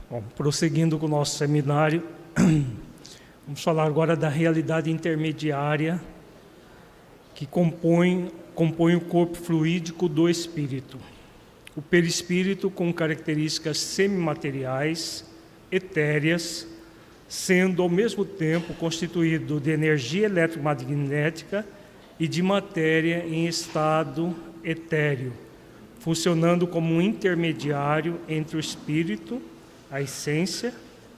Bom, prosseguindo com o nosso seminário, vamos falar agora da realidade intermediária que compõe o corpo fluídico do espírito. O perispírito com características semimateriais, etéreas, sendo ao mesmo tempo constituído de energia eletromagnética e de matéria em estado etéreo, funcionando como um intermediário entre o espírito, a essência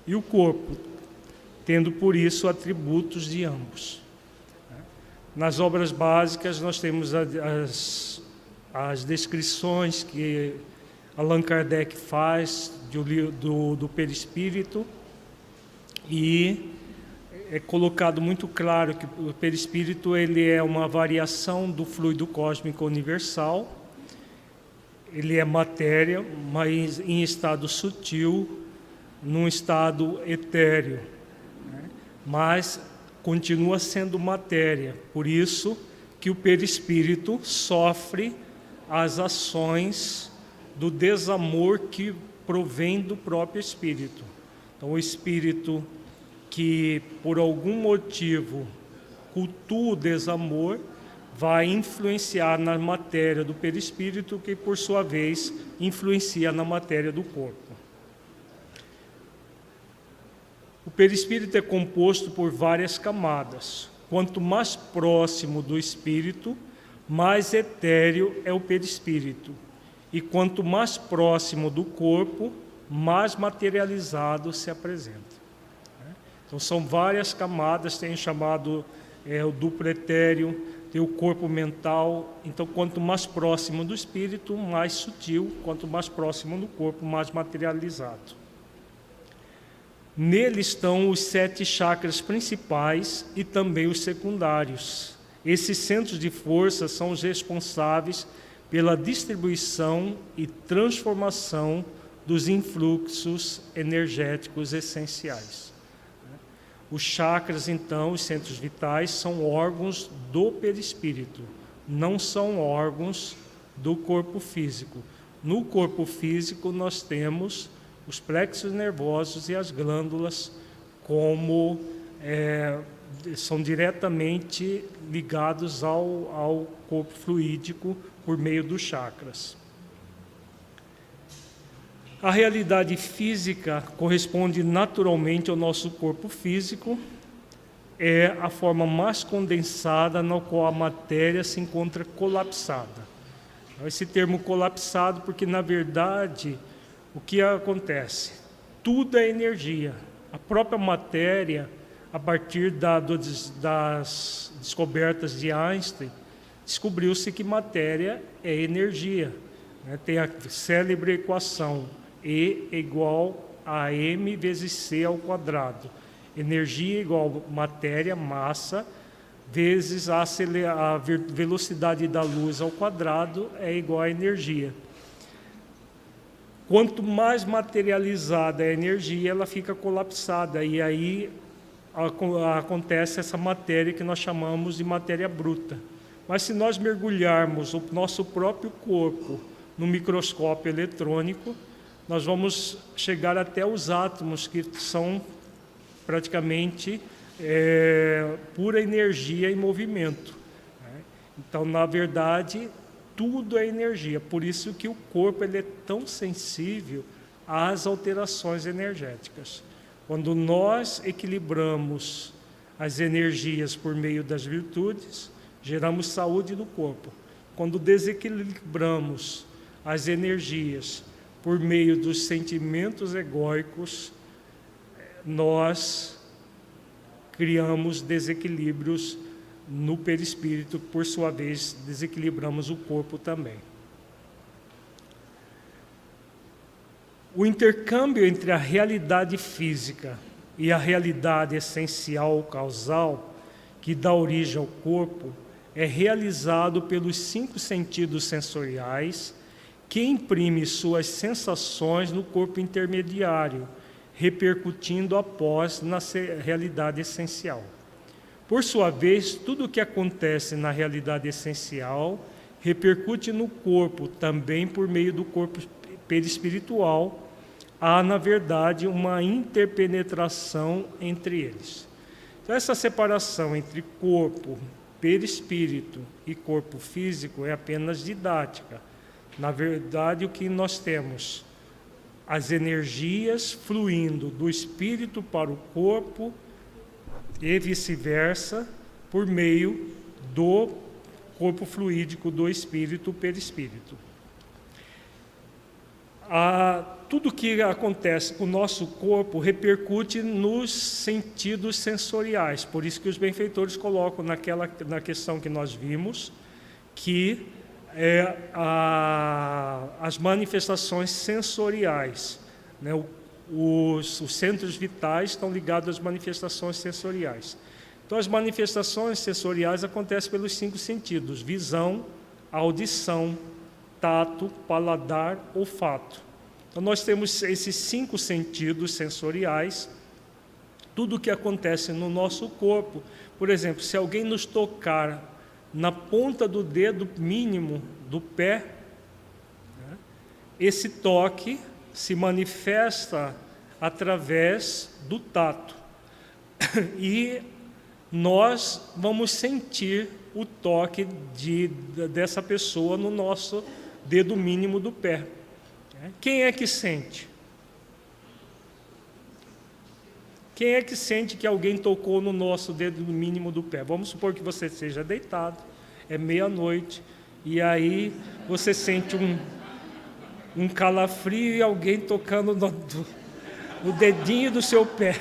e o corpo, tendo por isso atributos de ambos. Nas obras básicas nós temos as descrições que Allan Kardec faz do perispírito, e é colocado muito claro que o perispírito ele é uma variação do fluido cósmico universal. Ele é matéria, mas em estado sutil, num estado etéreo, mas continua sendo matéria. Por isso que o perispírito sofre as ações do desamor que provém do próprio espírito. Então, o espírito que, por algum motivo, cultua o desamor, vai influenciar na matéria do perispírito, que, por sua vez, influencia na matéria do corpo. O perispírito é composto por várias camadas. Quanto mais próximo do espírito, mais etéreo é o perispírito. E quanto mais próximo do corpo, mais materializado se apresenta. Então, são várias camadas, tem chamado o duplo etéreo, tem o corpo mental. Então, quanto mais próximo do espírito, mais sutil; quanto mais próximo do corpo, mais materializado. Nele estão os 7 chakras principais e também os secundários. Esses centros de força são os responsáveis pela distribuição e transformação dos influxos energéticos essenciais. Os chakras, então, os centros vitais, são órgãos do perispírito, não são órgãos do corpo físico. No corpo físico, nós temos os plexos nervosos e as glândulas, como são diretamente ligados ao corpo fluídico por meio dos chakras. A realidade física corresponde naturalmente ao nosso corpo físico, é a forma mais condensada na qual a matéria se encontra colapsada. Esse termo colapsado porque, na verdade, o que acontece? Tudo é energia. A própria matéria, a partir das descobertas de Einstein, descobriu-se que matéria é energia. Tem a célebre equação E igual a m vezes c ao quadrado. Energia igual matéria, massa, vezes a velocidade da luz ao quadrado é igual a energia. Quanto mais materializada é a energia, ela fica colapsada, e aí acontece essa matéria que nós chamamos de matéria bruta. Mas se nós mergulharmos o nosso próprio corpo no microscópio eletrônico, nós vamos chegar até os átomos, que são praticamente pura energia em movimento. Então, na verdade, tudo é energia. Por isso que o corpo ele é tão sensível às alterações energéticas. Quando nós equilibramos as energias por meio das virtudes, geramos saúde no corpo. Quando desequilibramos as energias por meio dos sentimentos egóicos, nós criamos desequilíbrios no perispírito, por sua vez, desequilibramos o corpo também. O intercâmbio entre a realidade física e a realidade essencial causal, que dá origem ao corpo, é realizado pelos 5 sentidos sensoriais, que imprime suas sensações no corpo intermediário, repercutindo após na realidade essencial. Por sua vez, tudo o que acontece na realidade essencial repercute no corpo também por meio do corpo perispiritual. Há, na verdade, uma interpenetração entre eles. Então, essa separação entre corpo, perispírito e corpo físico é apenas didática. Na verdade, o que nós temos? As energias fluindo do espírito para o corpo e vice-versa, por meio do corpo fluídico do espírito, perispírito. Tudo que acontece com o nosso corpo repercute nos sentidos sensoriais. Por isso que os benfeitores colocam na questão que nós vimos, que as manifestações sensoriais, né? Os centros vitais estão ligados às manifestações sensoriais. Então, as manifestações sensoriais acontecem pelos 5 sentidos: visão, audição, tato, paladar, olfato. Então, nós temos esses 5 sentidos sensoriais. Tudo o que acontece no nosso corpo, por exemplo, se alguém nos tocar na ponta do dedo mínimo do pé, né, esse toque se manifesta através do tato. E nós vamos sentir o toque dessa pessoa no nosso dedo mínimo do pé. Quem é que sente? Quem é que sente que alguém tocou no nosso dedo mínimo do pé? Vamos supor que você esteja deitado, é meia-noite, e aí você sente um calafrio e alguém tocando no dedinho do seu pé.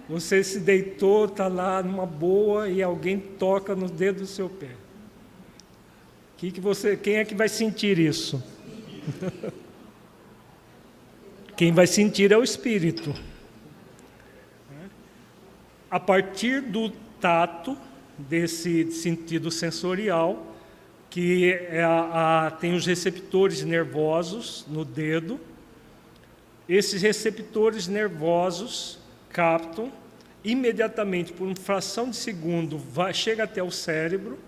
Você se deitou, está lá numa boa e alguém toca no dedo do seu pé. Quem é que vai sentir isso? Quem vai sentir é o espírito. A partir do tato, desse sentido sensorial, que tem os receptores nervosos no dedo. Esses receptores nervosos captam imediatamente, por uma fração de segundo, chega até o cérebro,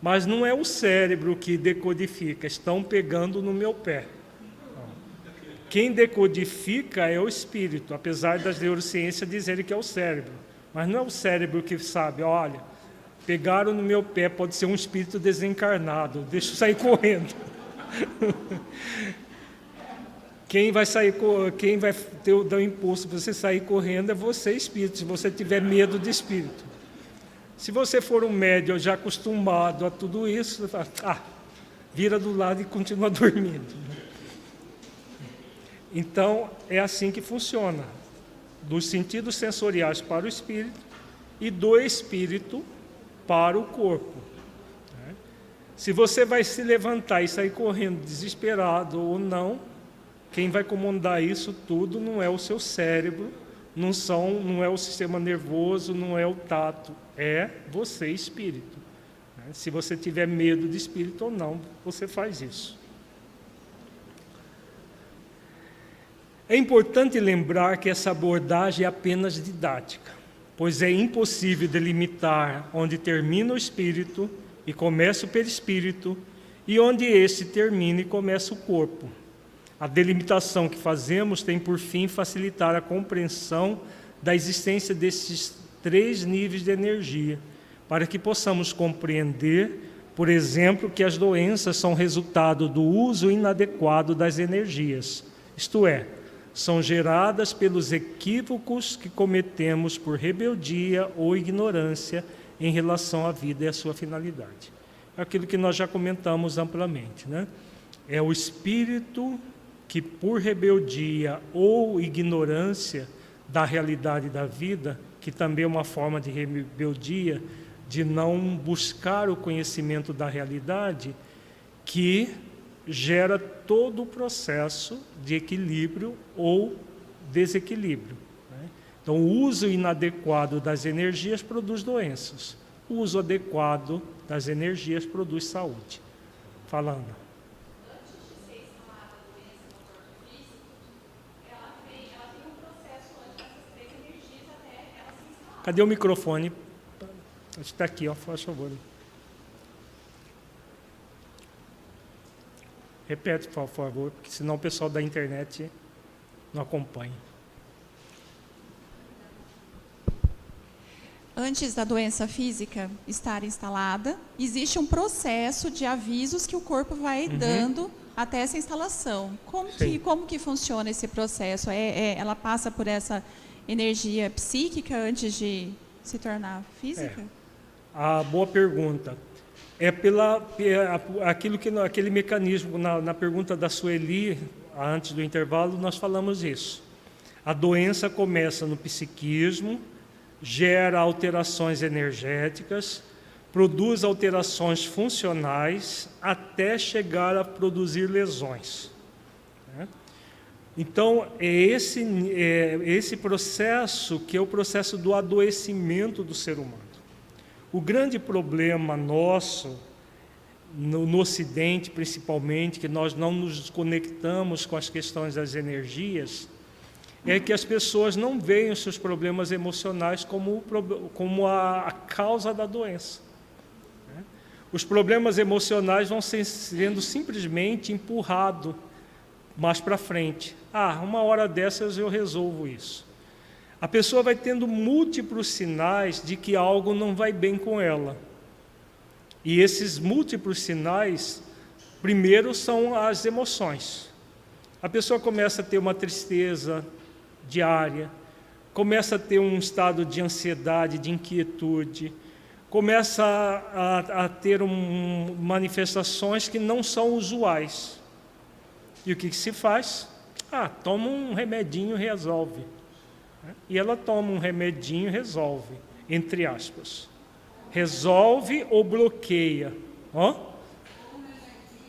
mas não é o cérebro que decodifica, estão pegando no meu pé. Quem decodifica é o espírito, apesar das neurociências dizerem que é o cérebro. Mas não é o cérebro que sabe, olha, pegaram no meu pé, pode ser um espírito desencarnado, deixa eu sair correndo. Quem vai dar o impulso para você sair correndo é você, espírito, se você tiver medo de espírito. Se você for um médium já acostumado a tudo isso, você fala, vira do lado e continua dormindo. Então, é assim que funciona. Dos sentidos sensoriais para o espírito e do espírito para o corpo. Se você vai se levantar e sair correndo desesperado ou não, quem vai comandar isso tudo não é o seu cérebro, não é o sistema nervoso, não é o tato, é você, espírito. Se você tiver medo de espírito ou não, você faz isso. É importante lembrar que essa abordagem é apenas didática. pois é impossível delimitar onde termina o espírito e começa o perispírito, e onde esse termina e começa o corpo. A delimitação que fazemos tem por fim facilitar a compreensão da existência desses 3 níveis de energia, para que possamos compreender, por exemplo, que as doenças são resultado do uso inadequado das energias, isto é, são geradas pelos equívocos que cometemos por rebeldia ou ignorância em relação à vida e à sua finalidade. É aquilo que nós já comentamos amplamente, né? É o espírito que, por rebeldia ou ignorância da realidade da vida, que também é uma forma de rebeldia, de não buscar o conhecimento da realidade, que gera todo o processo de equilíbrio ou desequilíbrio, né? Então, o uso inadequado das energias produz doenças. O uso adequado das energias produz saúde. Falando. Cadê o microfone? Está aqui, ó, por favor. Repete, por favor, porque senão o pessoal da internet não acompanha. Antes da doença física estar instalada, existe um processo de avisos que o corpo vai dando até essa instalação. Como que funciona esse processo? Ela passa por essa energia psíquica antes de se tornar física? Boa pergunta. Aquele mecanismo, na pergunta da Sueli, antes do intervalo, nós falamos isso. A doença começa no psiquismo, gera alterações energéticas, produz alterações funcionais, até chegar a produzir lesões, né? Então, é esse processo que é o processo do adoecimento do ser humano. O grande problema nosso, no Ocidente principalmente, que nós não nos conectamos com as questões das energias, é que as pessoas não veem os seus problemas emocionais como a causa da doença, né? Os problemas emocionais vão sendo simplesmente empurrados mais para frente. Uma hora dessas eu resolvo isso. A pessoa vai tendo múltiplos sinais de que algo não vai bem com ela. E esses múltiplos sinais, primeiro, são as emoções. A pessoa começa a ter uma tristeza diária, começa a ter um estado de ansiedade, de inquietude, começa a ter manifestações que não são usuais. E o que se faz? Toma um remedinho e resolve. E ela toma um remedinho e resolve, entre aspas. Resolve ou bloqueia.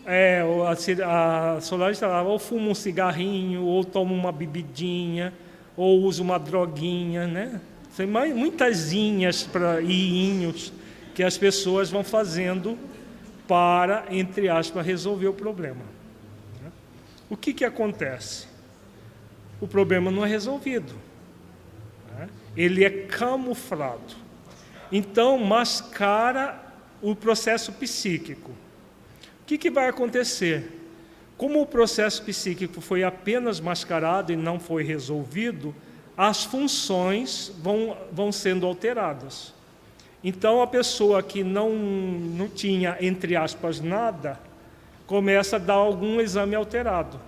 A Solange falava, ou fuma um cigarrinho, ou toma uma bebidinha, ou usa uma droguinha, né? Tem muitas inhas e inhos que as pessoas vão fazendo para, entre aspas, resolver o problema. O que acontece? O problema não é resolvido, né? Ele é camuflado. Então, mascara o processo psíquico. O que vai acontecer? Como o processo psíquico foi apenas mascarado e não foi resolvido, as funções vão sendo alteradas. Então, a pessoa que não tinha, entre aspas, nada, começa a dar algum exame alterado.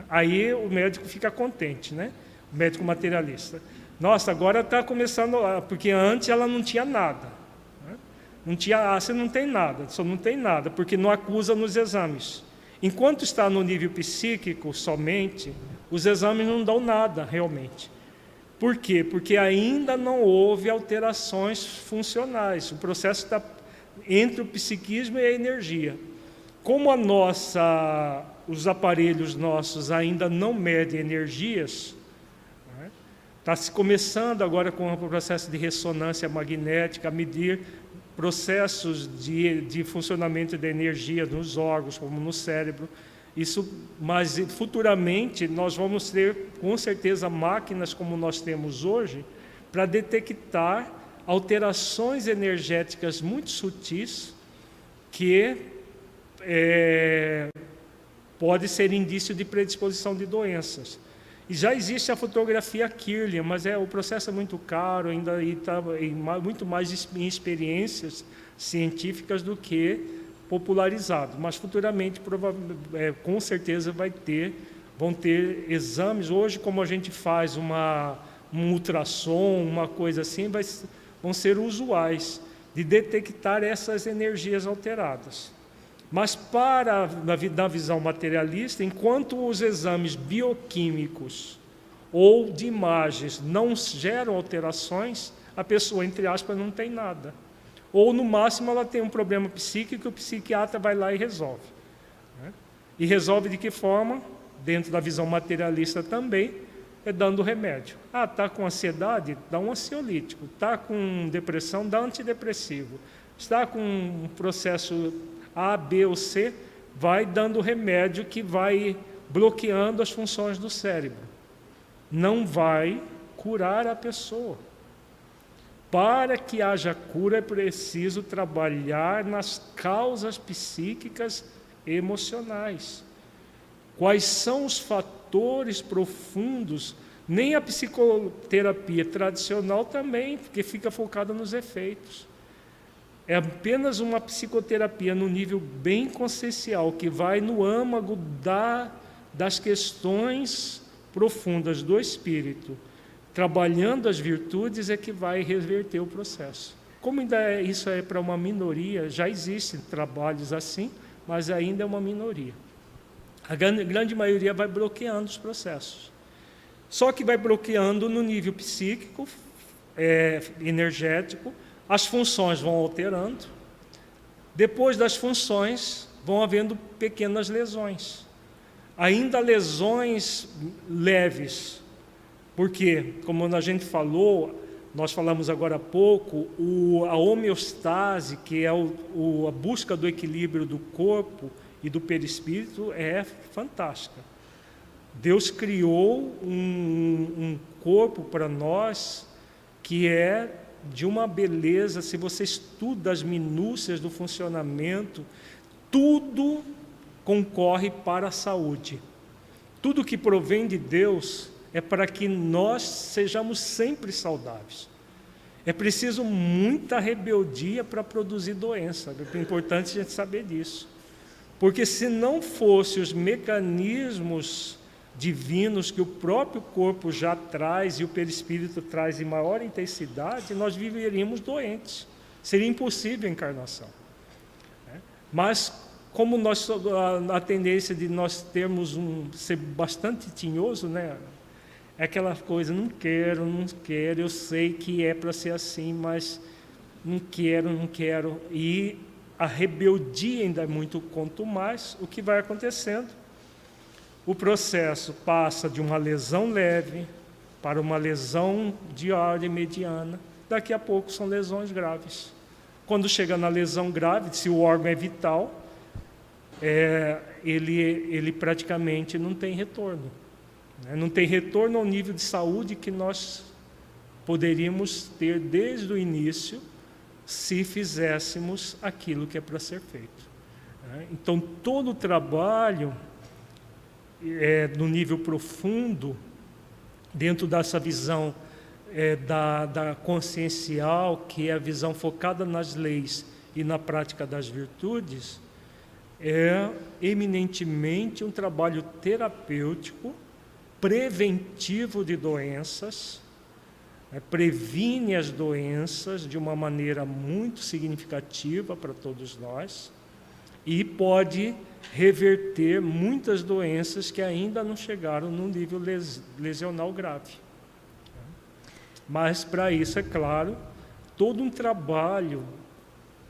Aí o médico fica contente, né? O médico materialista. Nossa, agora está começando, porque antes ela não tinha nada. Não tinha, você não tem nada, só não tem nada, porque não acusa nos exames. Enquanto está no nível psíquico somente, os exames não dão nada realmente. Por quê? Porque ainda não houve alterações funcionais. O processo está entre o psiquismo e a energia. Como os aparelhos nossos ainda não medem energias, está se começando agora com o processo de ressonância magnética a medir processos de funcionamento da energia nos órgãos, como no cérebro. Mas futuramente nós vamos ter, com certeza, máquinas como nós temos hoje, para detectar alterações energéticas muito sutis que pode ser indício de predisposição de doenças. E já existe a fotografia Kirlian, mas o processo é muito caro, ainda está muito mais em experiências científicas do que popularizado. Mas futuramente, com certeza, vão ter exames. Hoje, como a gente faz um ultrassom, uma coisa assim, vão ser usuais de detectar essas energias alteradas. Mas na visão materialista, enquanto os exames bioquímicos ou de imagens não geram alterações, a pessoa, entre aspas, não tem nada. Ou, no máximo, ela tem um problema psíquico, o psiquiatra vai lá e resolve. E resolve de que forma? Dentro da visão materialista também, dando remédio. Está com ansiedade? Dá um ansiolítico. Está com depressão? Dá antidepressivo. Está com um processo A, B ou C, vai dando remédio que vai bloqueando as funções do cérebro. Não vai curar a pessoa. Para que haja cura, é preciso trabalhar nas causas psíquicas e emocionais. Quais são os fatores profundos? Nem a psicoterapia tradicional também, porque fica focada nos efeitos. É apenas uma psicoterapia no nível bem consciencial, que vai no âmago das questões profundas do espírito, trabalhando as virtudes, é que vai reverter o processo. Como ainda isso é para uma minoria, já existem trabalhos assim, mas ainda é uma minoria. A grande maioria vai bloqueando os processos. Só que vai bloqueando no nível psíquico, energético, as funções vão alterando. Depois das funções, vão havendo pequenas lesões. Ainda lesões leves, porque, como a gente falou, nós falamos agora há pouco, a homeostase, que é a busca do equilíbrio do corpo e do perispírito, é fantástica. Deus criou um corpo para nós que é de uma beleza. Se você estuda as minúcias do funcionamento, tudo concorre para a saúde. Tudo que provém de Deus é para que nós sejamos sempre saudáveis. É preciso muita rebeldia para produzir doença. É importante a gente saber disso. Porque se não fossem os mecanismos divinos que o próprio corpo já traz e o perispírito traz em maior intensidade, nós viveríamos doentes. Seria impossível a encarnação. Mas, como a tendência de nós termos ser bastante tinhoso, né? É aquela coisa, não quero, eu sei que é para ser assim, mas não quero. E a rebeldia ainda é muito quanto mais, o que vai acontecendo? O processo passa de uma lesão leve para uma lesão de ordem mediana. Daqui a pouco são lesões graves. Quando chega na lesão grave, se o órgão é vital, ele praticamente não tem retorno. Não tem retorno ao nível de saúde que nós poderíamos ter desde o início, se fizéssemos aquilo que é para ser feito. Então, todo o trabalho no nível profundo, dentro dessa visão da consciencial, que é a visão focada nas leis e na prática das virtudes, é eminentemente um trabalho terapêutico, preventivo de doenças, previne as doenças de uma maneira muito significativa para todos nós e pode reverter muitas doenças que ainda não chegaram no nível lesional grave. Mas, para isso, é claro, todo um trabalho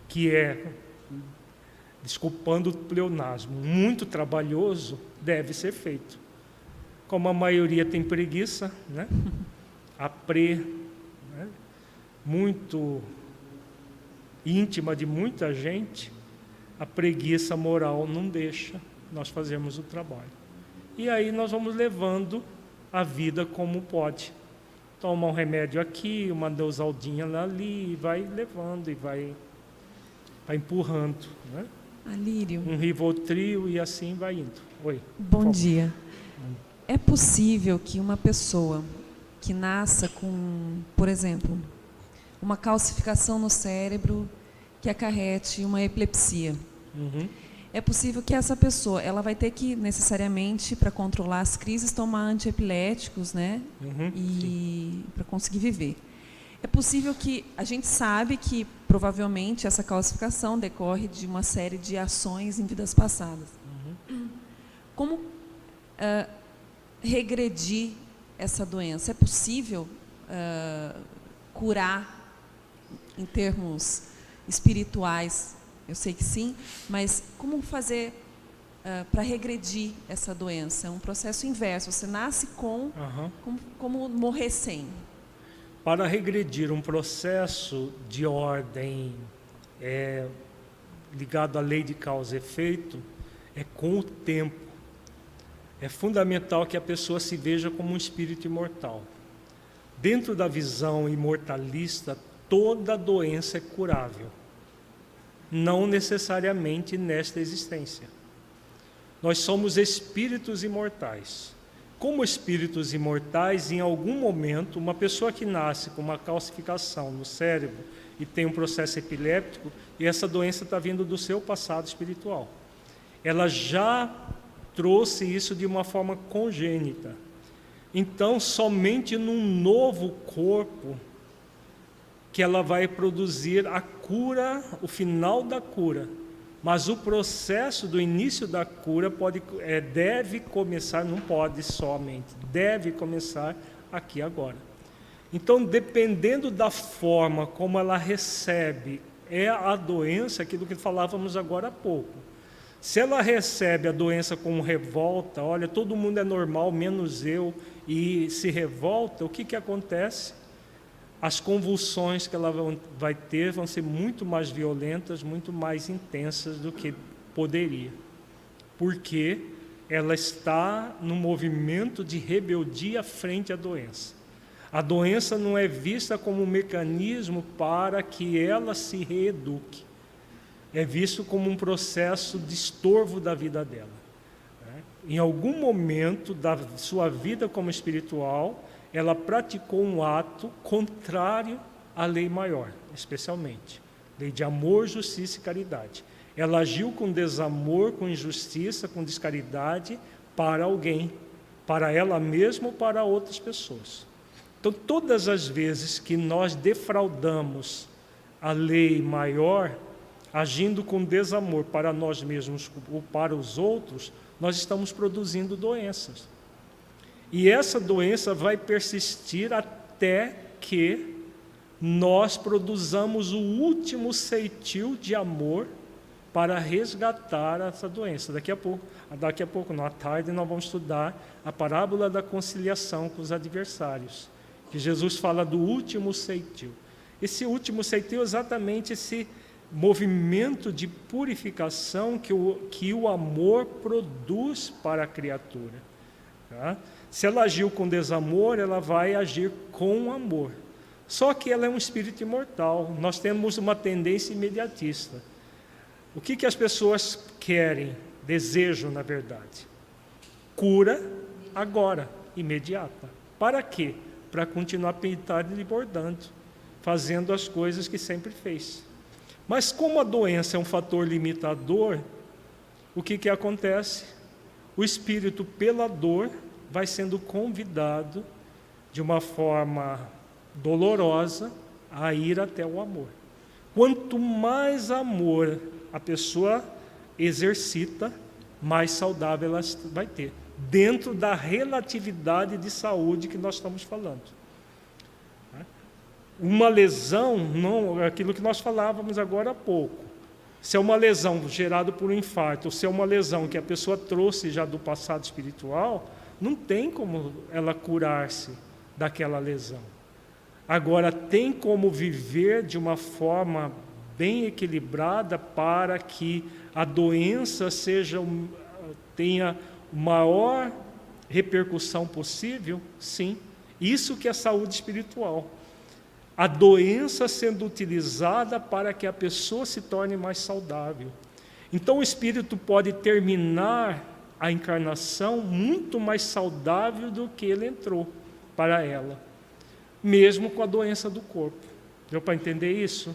que desculpando o pleonasmo, muito trabalhoso, deve ser feito. Como a maioria tem preguiça, né? Muito íntima de muita gente, a preguiça moral não deixa nós fazermos o trabalho. E aí nós vamos levando a vida como pode. toma um remédio aqui, uma dosaldinha ali, e vai levando, e vai empurrando, né? Alírio. Um Rivotril e assim vai indo. Oi. Bom dia. É possível que uma pessoa que nasça com, por exemplo, uma calcificação no cérebro que acarrete uma epilepsia, é possível que essa pessoa, ela vai ter que necessariamente, para controlar as crises, tomar antiepiléticos, né? E para conseguir viver. É possível que a gente sabe que provavelmente essa calcificação decorre de uma série de ações em vidas passadas. Como regredir essa doença? É possível curar em termos espirituais? Eu sei que sim, mas como fazer para regredir essa doença? É um processo inverso. Você nasce com, como morrer sem? Para regredir um processo de ordem ligado à lei de causa e efeito, é com o tempo. É fundamental que a pessoa se veja como um espírito imortal. Dentro da visão imortalista, toda doença é curável. Não necessariamente nesta existência. Nós somos espíritos imortais. Como espíritos imortais, em algum momento, uma pessoa que nasce com uma calcificação no cérebro e tem um processo epiléptico, e essa doença está vindo do seu passado espiritual. Ela já trouxe isso de uma forma congênita. Então, somente num novo corpo que ela vai produzir a cura, o final da cura. Mas o processo do início da cura deve começar, não pode somente, deve começar aqui agora. Então, dependendo da forma como ela recebe a doença, aquilo que falávamos agora há pouco. Se ela recebe a doença com revolta, olha, todo mundo é normal, menos eu, e se revolta, o que acontece? As convulsões que ela vai ter vão ser muito mais violentas, muito mais intensas do que poderia. Porque ela está no movimento de rebeldia frente à doença. A doença não é vista como um mecanismo para que ela se reeduque. É visto como um processo de estorvo da vida dela. Em algum momento da sua vida como espiritual, ela praticou um ato contrário à lei maior, especialmente. Lei de amor, justiça e caridade. Ela agiu com desamor, com injustiça, com descaridade para alguém, para ela mesma ou para outras pessoas. Então, todas as vezes que nós defraudamos a lei maior, agindo com desamor para nós mesmos ou para os outros, nós estamos produzindo doenças. E essa doença vai persistir até que nós produzamos o último ceitil de amor para resgatar essa doença. Daqui a pouco, não, à tarde, nós vamos estudar a parábola da conciliação com os adversários, que Jesus fala do último ceitil. Esse último ceitil é exatamente esse movimento de purificação que o amor produz para a criatura. Tá? Se ela agiu com desamor, ela vai agir com amor. Só que ela é um espírito imortal. Nós temos uma tendência imediatista. O que as pessoas querem, desejam, na verdade? Cura agora, imediata. Para quê? Para continuar pintando e bordando, fazendo as coisas que sempre fez. Mas como a doença é um fator limitador, o que acontece? O espírito, pela dor, vai sendo convidado de uma forma dolorosa a ir até o amor. Quanto mais amor a pessoa exercita, mais saudável ela vai ter, dentro da relatividade de saúde que nós estamos falando. Uma lesão, não, aquilo que nós falávamos agora há pouco, se é uma lesão gerada por um infarto, ou se é uma lesão que a pessoa trouxe já do passado espiritual, não tem como ela curar-se daquela lesão. Agora, tem como viver de uma forma bem equilibrada para que a doença tenha maior repercussão possível? Sim. Isso que é saúde espiritual. A doença sendo utilizada para que a pessoa se torne mais saudável. Então o espírito pode terminar a encarnação muito mais saudável do que ele entrou para ela, mesmo com a doença do corpo. Deu para entender isso?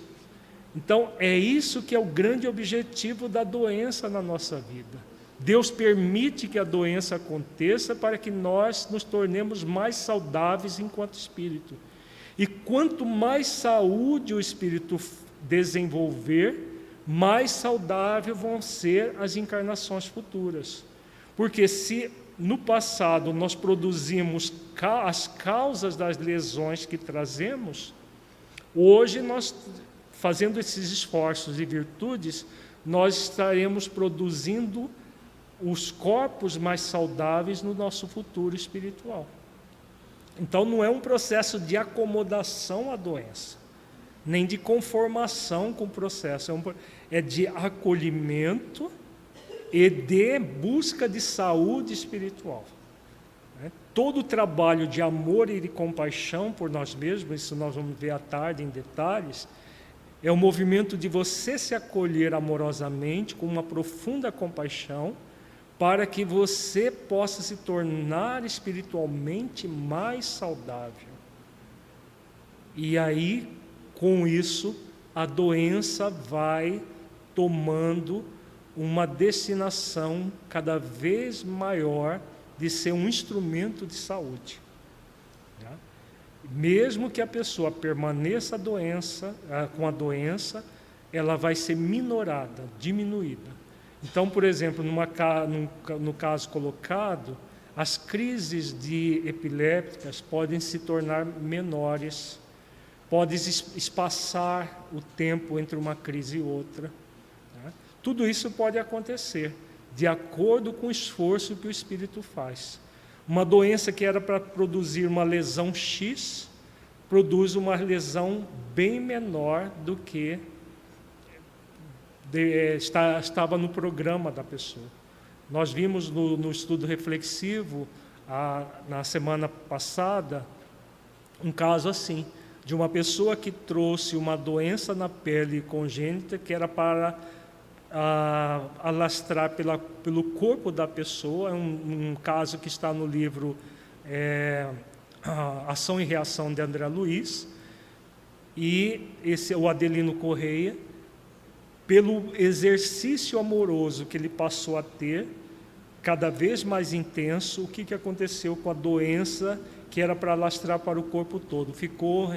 Então é isso que é o grande objetivo da doença na nossa vida. Deus permite que a doença aconteça para que nós nos tornemos mais saudáveis enquanto espírito. E quanto mais saúde o espírito desenvolver, mais saudável vão ser as encarnações futuras. Porque se no passado nós produzimos as causas das lesões que trazemos, hoje nós, fazendo esses esforços e virtudes, nós estaremos produzindo os corpos mais saudáveis no nosso futuro espiritual. Então não é um processo de acomodação à doença, nem de conformação com o processo, é de acolhimento e de busca de saúde espiritual. Todo o trabalho de amor e de compaixão por nós mesmos, isso nós vamos ver à tarde em detalhes, é o movimento de você se acolher amorosamente, com uma profunda compaixão, para que você possa se tornar espiritualmente mais saudável. E aí, com isso, a doença vai tomando uma destinação cada vez maior de ser um instrumento de saúde. Mesmo que a pessoa permaneça com a doença, ela vai ser minorada, diminuída. Então, por exemplo, no caso colocado, as crises epilépticas podem se tornar menores, pode espaçar o tempo entre uma crise e outra. Tudo isso pode acontecer, de acordo com o esforço que o espírito faz. Uma doença que era para produzir uma lesão X, produz uma lesão bem menor do que estava no programa da pessoa. Nós vimos no estudo reflexivo, na semana passada, um caso assim, de uma pessoa que trouxe uma doença na pele congênita que era para alastrar pelo corpo da pessoa, um caso que está no livro Ação e Reação de André Luiz, e esse é o Adelino Correia. Pelo exercício amoroso que ele passou a ter, cada vez mais intenso, o que aconteceu com a doença que era para alastrar para o corpo todo? Ficou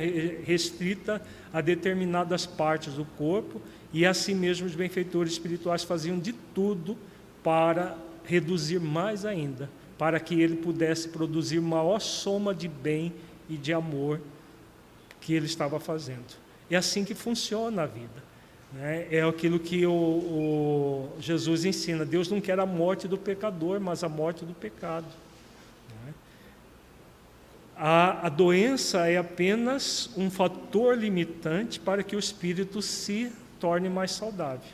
restrita a determinadas partes do corpo, e assim mesmo os benfeitores espirituais faziam de tudo para reduzir mais ainda, para que ele pudesse produzir maior soma de bem e de amor que ele estava fazendo. É assim que funciona a vida. É aquilo que o Jesus ensina. Deus não quer a morte do pecador, mas a morte do pecado. A doença é apenas um fator limitante para que o espírito se torne mais saudável.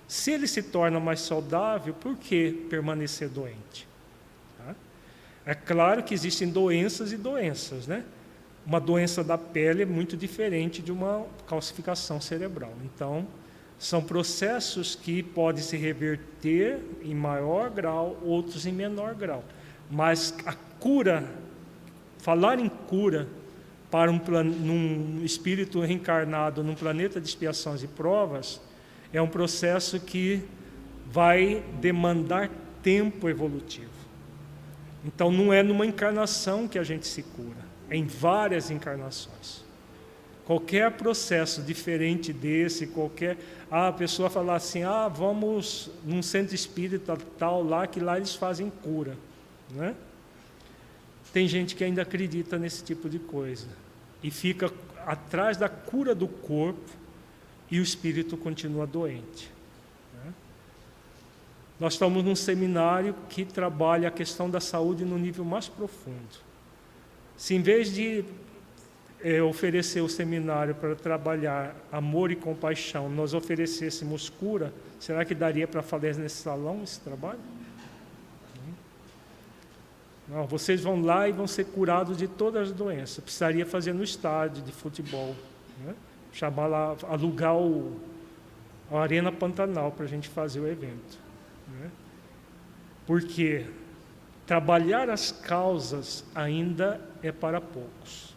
Se ele se torna mais saudável, por que permanecer doente? É claro que existem doenças e doenças, né? Uma doença da pele é muito diferente de uma calcificação cerebral. Então, são processos que podem se reverter em maior grau, outros em menor grau. Mas a cura, falar em cura para num espírito reencarnado num planeta de expiações e provas, é um processo que vai demandar tempo evolutivo. Então, não é numa encarnação que a gente se cura, é em várias encarnações. Qualquer processo diferente desse, a pessoa falar assim, vamos num centro espírita tal lá, que lá eles fazem cura, né? Tem gente que ainda acredita nesse tipo de coisa e fica atrás da cura do corpo e o espírito continua doente, né? Nós estamos num seminário que trabalha a questão da saúde no nível mais profundo. Se em vez de oferecer o seminário para trabalhar amor e compaixão, nós oferecêssemos cura, será que daria para fazer nesse salão esse trabalho? Não, vocês vão lá e vão ser curados de todas as doenças. Precisaria fazer no estádio de futebol, né? Chamar lá, alugar a Arena Pantanal para a gente fazer o evento, né? Porque trabalhar as causas ainda é para poucos.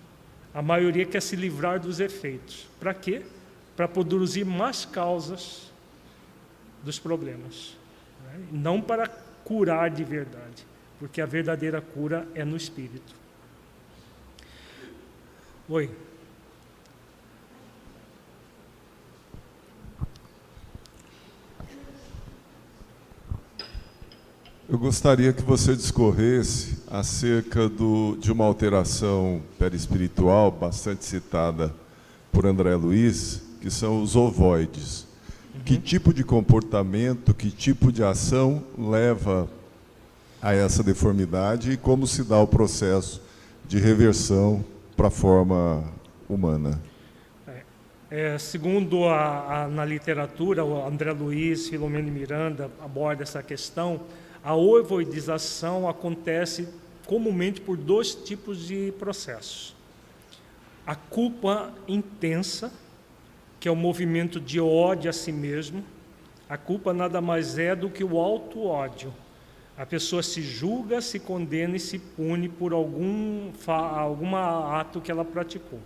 A maioria quer se livrar dos efeitos. Para quê? Para produzir mais causas dos problemas, né? Não para curar de verdade, porque a verdadeira cura é no espírito. Oi. Eu gostaria que você discorresse acerca de uma alteração perispiritual bastante citada por André Luiz, que são os ovoides. Que tipo de comportamento, que tipo de ação leva a essa deformidade e como se dá o processo de reversão para a forma humana? Segundo na literatura, o André Luiz, Filomeno Miranda aborda essa questão. A ovoidização acontece comumente por 2 tipos de processos. A culpa intensa, que é o movimento de ódio a si mesmo. A culpa nada mais é do que o auto-ódio. A pessoa se julga, se condena e se pune por algum ato que ela praticou.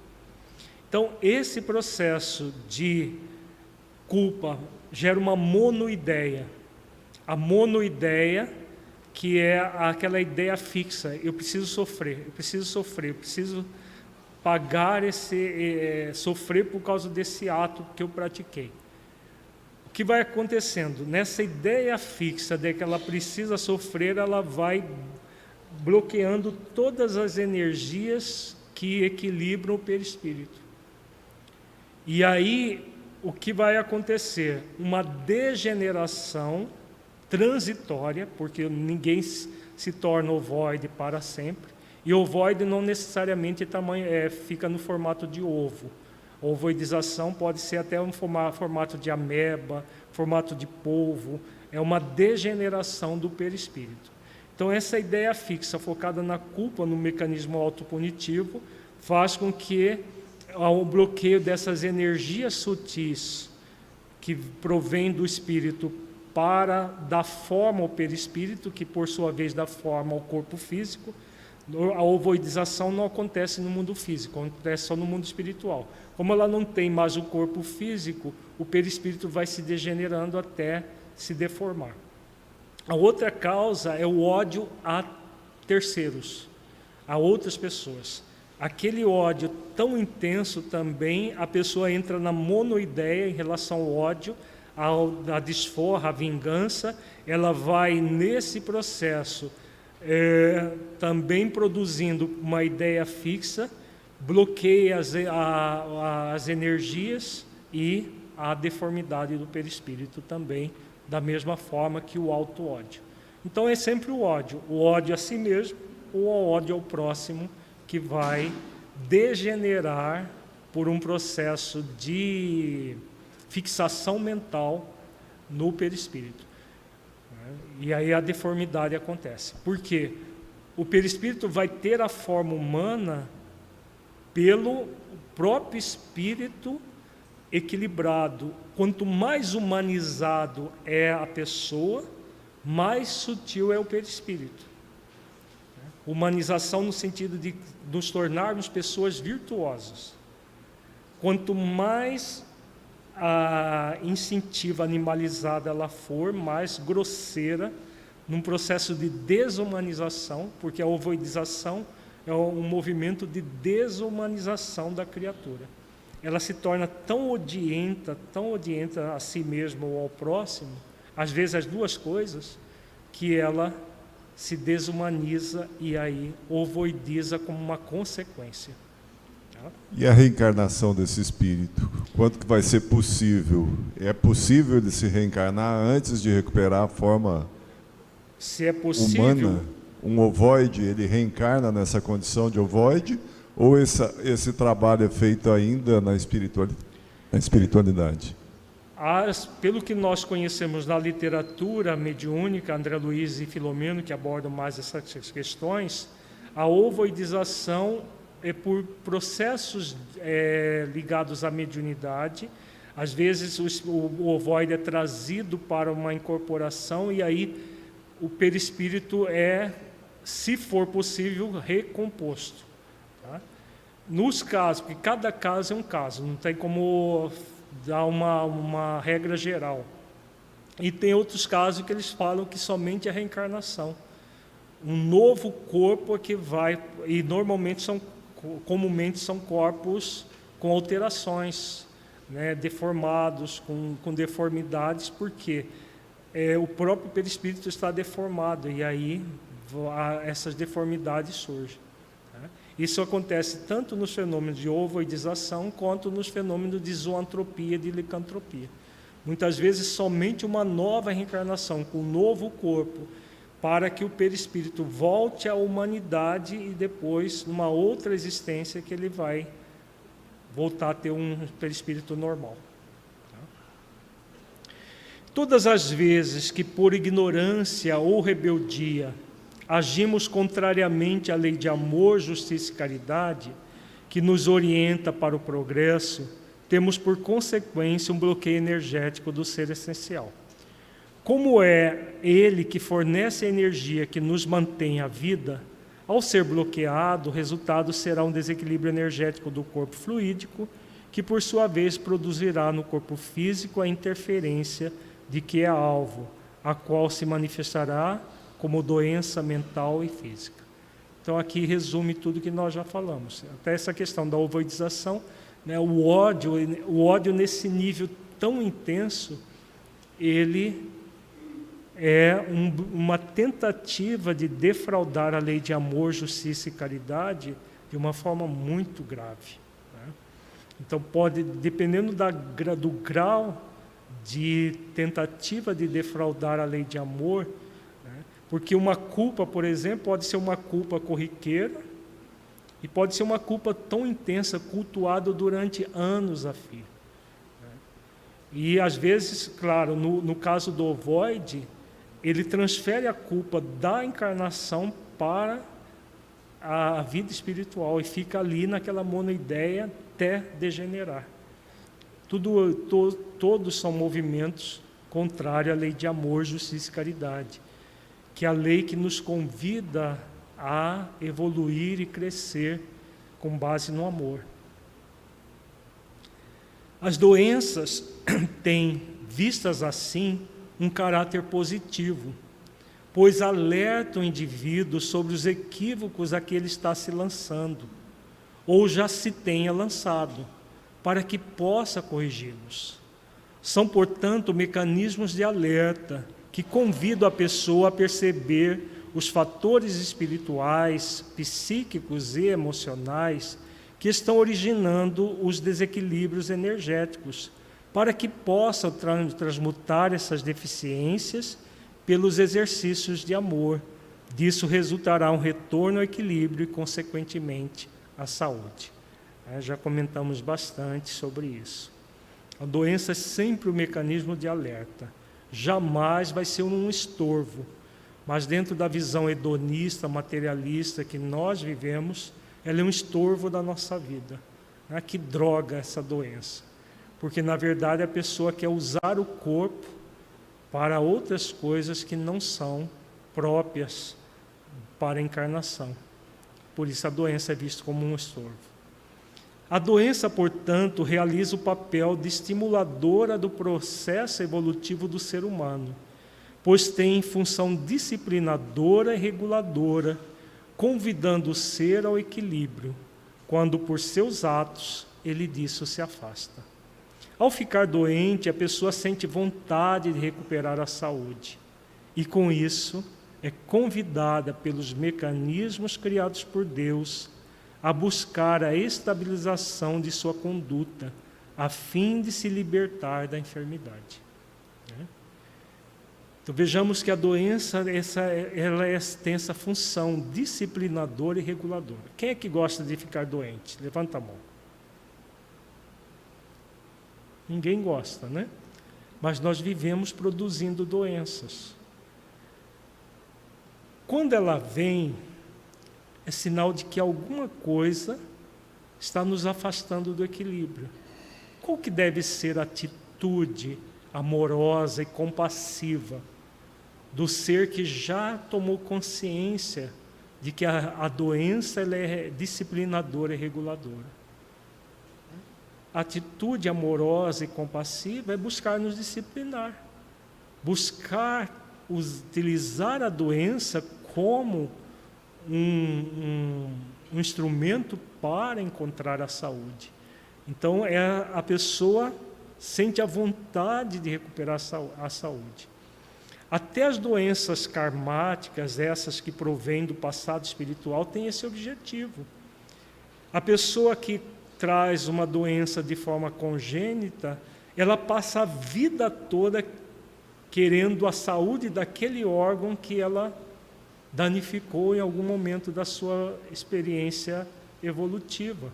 Então, esse processo de culpa gera uma monoideia. A monoideia, que é aquela ideia fixa: eu preciso sofrer, eu preciso sofrer, eu preciso pagar sofrer por causa desse ato que eu pratiquei. O que vai acontecendo? Nessa ideia fixa de que ela precisa sofrer, ela vai bloqueando todas as energias que equilibram o perispírito. E aí, o que vai acontecer? Uma degeneração transitória, porque ninguém se torna ovoide para sempre, e ovoide não necessariamente fica no formato de ovo. A ovoidização pode ser até um formato de ameba, formato de polvo, é uma degeneração do perispírito. Então, essa ideia fixa, focada na culpa, no mecanismo autopunitivo, faz com que o bloqueio dessas energias sutis que provém do espírito para dar forma ao perispírito, que por sua vez dá forma ao corpo físico. A ovoidização não acontece no mundo físico, acontece só no mundo espiritual. Como ela não tem mais o corpo físico, o perispírito vai se degenerando até se deformar. A outra causa é o ódio a terceiros, a outras pessoas. Aquele ódio tão intenso também, a pessoa entra na monoideia em relação ao ódio, a desforra, a vingança. Ela vai nesse processo também produzindo uma ideia fixa, bloqueia as energias e a deformidade do perispírito também, da mesma forma que o auto-ódio. Então é sempre o ódio a si mesmo ou o ódio ao próximo, que vai degenerar por um processo de fixação mental no perispírito. E aí a deformidade acontece. Por quê? O perispírito vai ter a forma humana pelo próprio espírito equilibrado. Quanto mais humanizado é a pessoa, mais sutil é o perispírito. Humanização no sentido de nos tornarmos pessoas virtuosas. Quanto mais instintiva, animalizada ela for, mais grosseira, num processo de desumanização, porque a ovoidização é um movimento de desumanização da criatura. Ela se torna tão odienta a si mesma ou ao próximo, às vezes as duas coisas, que ela se desumaniza e aí ovoidiza como uma consequência. E a reencarnação desse espírito? Quanto que vai ser possível? É possível ele se reencarnar antes de recuperar a forma se é possível, humana? Um ovoide, ele reencarna nessa condição de ovoide? Ou esse trabalho é feito ainda na espiritualidade? Pelo que nós conhecemos na literatura mediúnica, André Luiz e Filomeno, que abordam mais essas questões, a ovoidização é por processos ligados à mediunidade. Às vezes o ovoide é trazido para uma incorporação e aí o perispírito se for possível, recomposto. Tá? Nos casos, porque cada caso é um caso, não tem como dar uma regra geral. E tem outros casos que eles falam que somente a reencarnação. Um novo corpo é que vai, e comumente são corpos com alterações, né, deformados, com deformidades, porque o próprio perispírito está deformado, e aí essas deformidades surgem. Tá? Isso acontece tanto nos fenômenos de ovoidização, quanto nos fenômenos de zoantropia e de licantropia. Muitas vezes, somente uma nova reencarnação, com um novo corpo, para que o perispírito volte à humanidade e depois, numa outra existência, que ele vai voltar a ter um perispírito normal. Todas as vezes que, por ignorância ou rebeldia, agimos contrariamente à lei de amor, justiça e caridade, que nos orienta para o progresso, temos por consequência um bloqueio energético do ser essencial. Como é ele que fornece a energia que nos mantém a vida, ao ser bloqueado, o resultado será um desequilíbrio energético do corpo fluídico, que por sua vez produzirá no corpo físico a interferência de que é alvo, a qual se manifestará como doença mental e física. Então aqui resume tudo que nós já falamos. Até essa questão da ovoidização, né, o ódio nesse nível tão intenso, ele é uma tentativa de defraudar a lei de amor, justiça e caridade de uma forma muito grave. Né? Então pode, dependendo do grau de tentativa de defraudar a lei de amor, né? Porque uma culpa, por exemplo, pode ser uma culpa corriqueira e pode ser uma culpa tão intensa, cultuada durante anos a fio. Né? E às vezes, claro, no caso do ovoide, ele transfere a culpa da encarnação para a vida espiritual e fica ali naquela monoideia até degenerar. Todos são movimentos contrários à lei de amor, justiça e caridade, que é a lei que nos convida a evoluir e crescer com base no amor. As doenças têm, vistas assim, um caráter positivo, pois alerta o indivíduo sobre os equívocos a que ele está se lançando, ou já se tenha lançado, para que possa corrigi-los. São, portanto, mecanismos de alerta que convidam a pessoa a perceber os fatores espirituais, psíquicos e emocionais que estão originando os desequilíbrios energéticos, para que possa transmutar essas deficiências pelos exercícios de amor. Disso resultará um retorno ao equilíbrio e, consequentemente, à saúde. Já comentamos bastante sobre isso. A doença é sempre um mecanismo de alerta. Jamais vai ser um estorvo. Mas dentro da visão hedonista, materialista que nós vivemos, ela é um estorvo da nossa vida. Que droga essa doença. Porque, na verdade, a pessoa quer usar o corpo para outras coisas que não são próprias para a encarnação. Por isso a doença é vista como um estorvo. A doença, portanto, realiza o papel de estimuladora do processo evolutivo do ser humano, pois tem função disciplinadora e reguladora, convidando o ser ao equilíbrio, quando por seus atos ele disso se afasta. Ao ficar doente, a pessoa sente vontade de recuperar a saúde e, com isso, é convidada pelos mecanismos criados por Deus a buscar a estabilização de sua conduta, a fim de se libertar da enfermidade. Então, vejamos que a doença tem essa função disciplinadora e reguladora. Quem é que gosta de ficar doente? Levanta a mão. Ninguém gosta, né? mas nós vivemos produzindo doenças. Quando ela vem, é sinal de que alguma coisa está nos afastando do equilíbrio. Qual que deve ser a atitude amorosa e compassiva do ser que já tomou consciência de que a doença ela é disciplinadora e reguladora? A atitude amorosa e compassiva é buscar nos disciplinar, buscar utilizar a doença como um instrumento para encontrar a saúde. Então, a pessoa sente a vontade de recuperar a saúde. Até as doenças karmáticas, essas que provêm do passado espiritual, têm esse objetivo. A pessoa que traz uma doença de forma congênita, ela passa a vida toda querendo a saúde daquele órgão que ela danificou em algum momento da sua experiência evolutiva.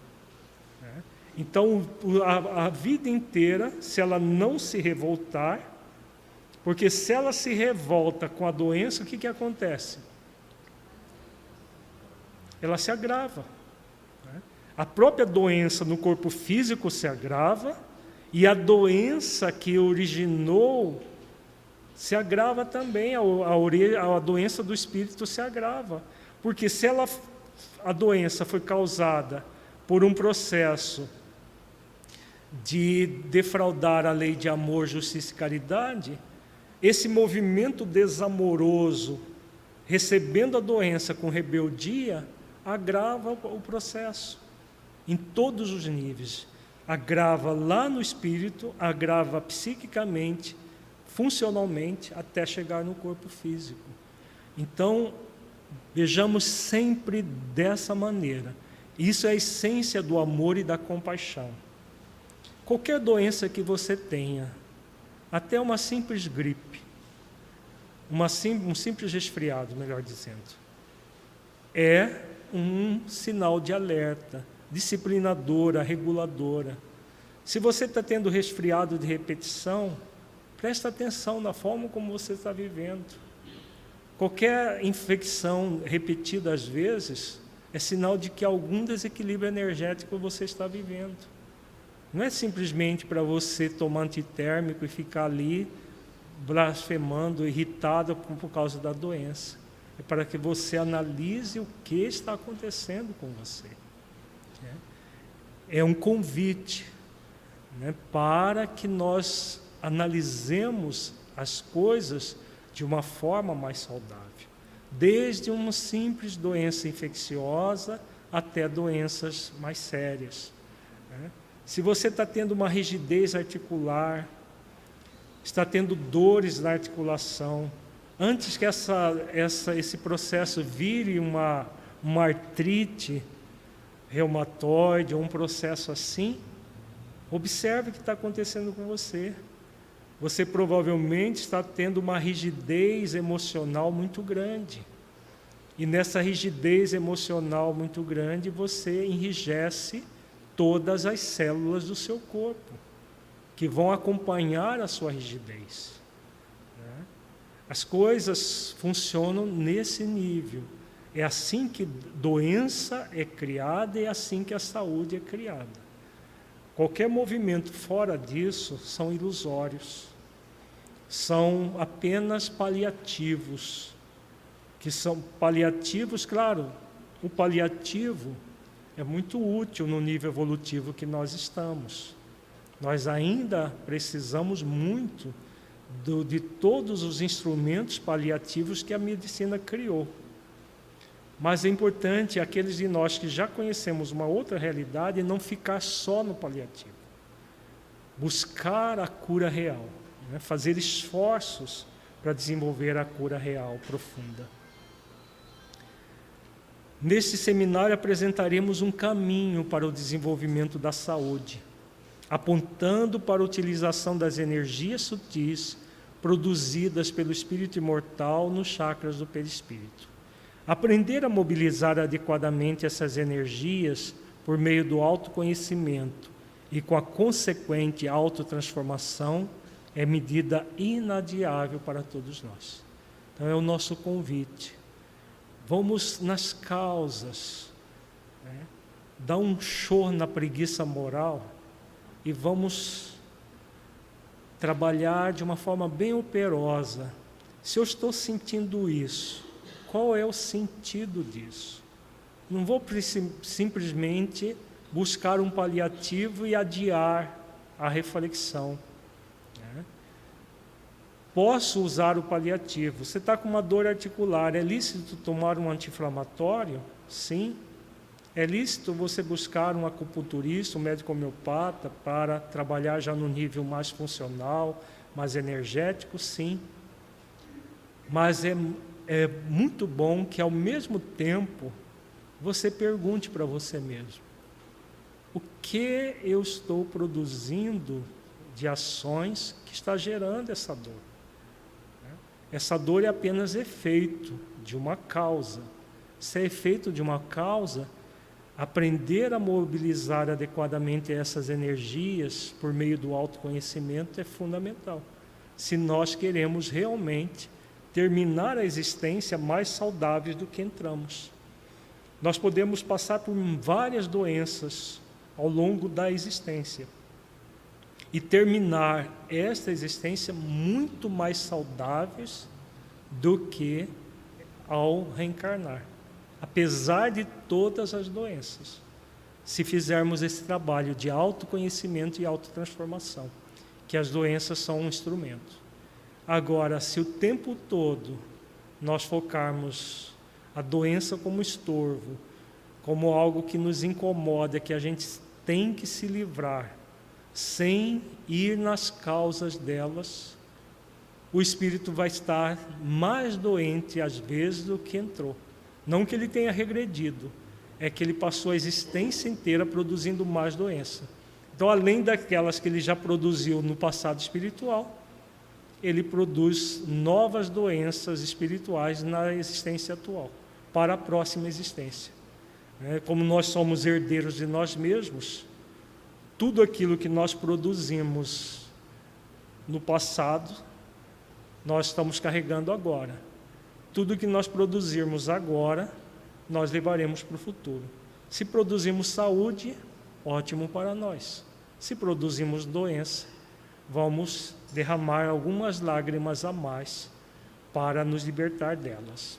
Então, a vida inteira, se ela não se revoltar, porque se ela se revolta com a doença, o que acontece? Ela se agrava. A própria doença no corpo físico se agrava e a doença que originou se agrava também, a doença do espírito se agrava. Porque se a doença foi causada por um processo de defraudar a lei de amor, justiça e caridade, esse movimento desamoroso, recebendo a doença com rebeldia, agrava o processo. Em todos os níveis, agrava lá no espírito, agrava psiquicamente, funcionalmente, até chegar no corpo físico. Então, vejamos sempre dessa maneira. Isso é a essência do amor e da compaixão. Qualquer doença que você tenha, até uma simples gripe, um simples resfriado, melhor dizendo, é um sinal de alerta, disciplinadora, reguladora. Se você está tendo resfriado de repetição, presta atenção na forma como você está vivendo. Qualquer infecção repetida às vezes é sinal de que algum desequilíbrio energético você está vivendo. Não é simplesmente para você tomar antitérmico e ficar ali blasfemando, irritado por causa da doença. É para que você analise o que está acontecendo com você. É um convite, para que nós analisemos as coisas de uma forma mais saudável, desde uma simples doença infecciosa até doenças mais sérias. Se você está tendo uma rigidez articular, está tendo dores na articulação, antes que esse processo vire uma artrite reumatoide ou um processo assim, observe o que está acontecendo com você. Você provavelmente está tendo uma rigidez emocional muito grande. E nessa rigidez emocional muito grande, você enrijece todas as células do seu corpo, que vão acompanhar a sua rigidez. As coisas funcionam nesse nível. É assim que doença é criada e é assim que a saúde é criada. Qualquer movimento fora disso são ilusórios. São apenas paliativos. Que são paliativos, claro, o paliativo é muito útil no nível evolutivo que nós estamos. Nós ainda precisamos muito de todos os instrumentos paliativos que a medicina criou. Mas é importante aqueles de nós que já conhecemos uma outra realidade não ficar só no paliativo. Buscar a cura real, fazer esforços para desenvolver a cura real, profunda. Neste seminário apresentaremos um caminho para o desenvolvimento da saúde, apontando para a utilização das energias sutis produzidas pelo espírito imortal nos chakras do perispírito. Aprender a mobilizar adequadamente essas energias por meio do autoconhecimento e com a consequente autotransformação é medida inadiável para todos nós. Então é o nosso convite. Vamos nas causas, né? Dá um show na preguiça moral e vamos trabalhar de uma forma bem operosa. Se eu estou sentindo isso, qual é o sentido disso? Não vou simplesmente buscar um paliativo e adiar a reflexão, né? Posso usar o paliativo. Você está com uma dor articular, é lícito tomar um anti-inflamatório? Sim. É lícito você buscar um acupunturista, um médico homeopata para trabalhar já no nível mais funcional, mais energético? Sim. Mas é muito bom que, ao mesmo tempo, você pergunte para você mesmo: o que eu estou produzindo de ações que está gerando essa dor? Essa dor é apenas efeito de uma causa. Se é efeito de uma causa, aprender a mobilizar adequadamente essas energias por meio do autoconhecimento é fundamental. Se nós queremos realmente terminar a existência mais saudáveis do que entramos. Nós podemos passar por várias doenças ao longo da existência e terminar esta existência muito mais saudáveis do que ao reencarnar, apesar de todas as doenças, se fizermos esse trabalho de autoconhecimento e autotransformação, que as doenças são um instrumento. Agora, se o tempo todo nós focarmos a doença como estorvo, como algo que nos incomoda, que a gente tem que se livrar, sem ir nas causas delas, o espírito vai estar mais doente às vezes do que entrou. Não que ele tenha regredido, é que ele passou a existência inteira produzindo mais doença. Então, além daquelas que ele já produziu no passado espiritual, ele produz novas doenças espirituais na existência atual, para a próxima existência. Como nós somos herdeiros de nós mesmos, tudo aquilo que nós produzimos no passado, nós estamos carregando agora. Tudo que nós produzirmos agora, nós levaremos para o futuro. Se produzimos saúde, ótimo para nós. Se produzimos doença, vamos derramar algumas lágrimas a mais para nos libertar delas.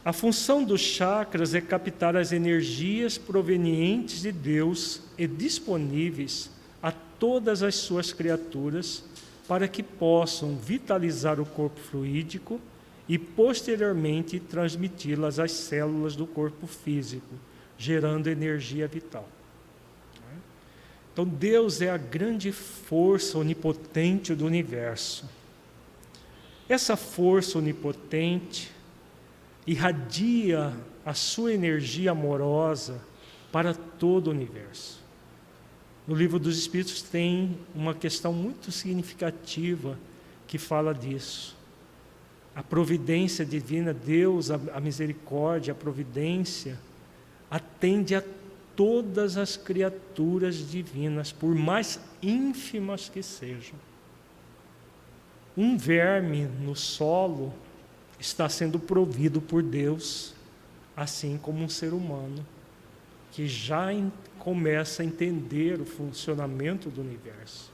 A função dos chakras é captar as energias provenientes de Deus e disponíveis a todas as suas criaturas para que possam vitalizar o corpo fluídico e, posteriormente, transmiti-las às células do corpo físico, gerando energia vital. Então, Deus é a grande força onipotente do universo. Essa força onipotente irradia a sua energia amorosa para todo o universo. No Livro dos Espíritos tem uma questão muito significativa que fala disso. A providência divina, Deus, a misericórdia, a providência, atende a todas as criaturas divinas, por mais ínfimas que sejam. Um verme no solo está sendo provido por Deus, assim como um ser humano que já começa a entender o funcionamento do universo.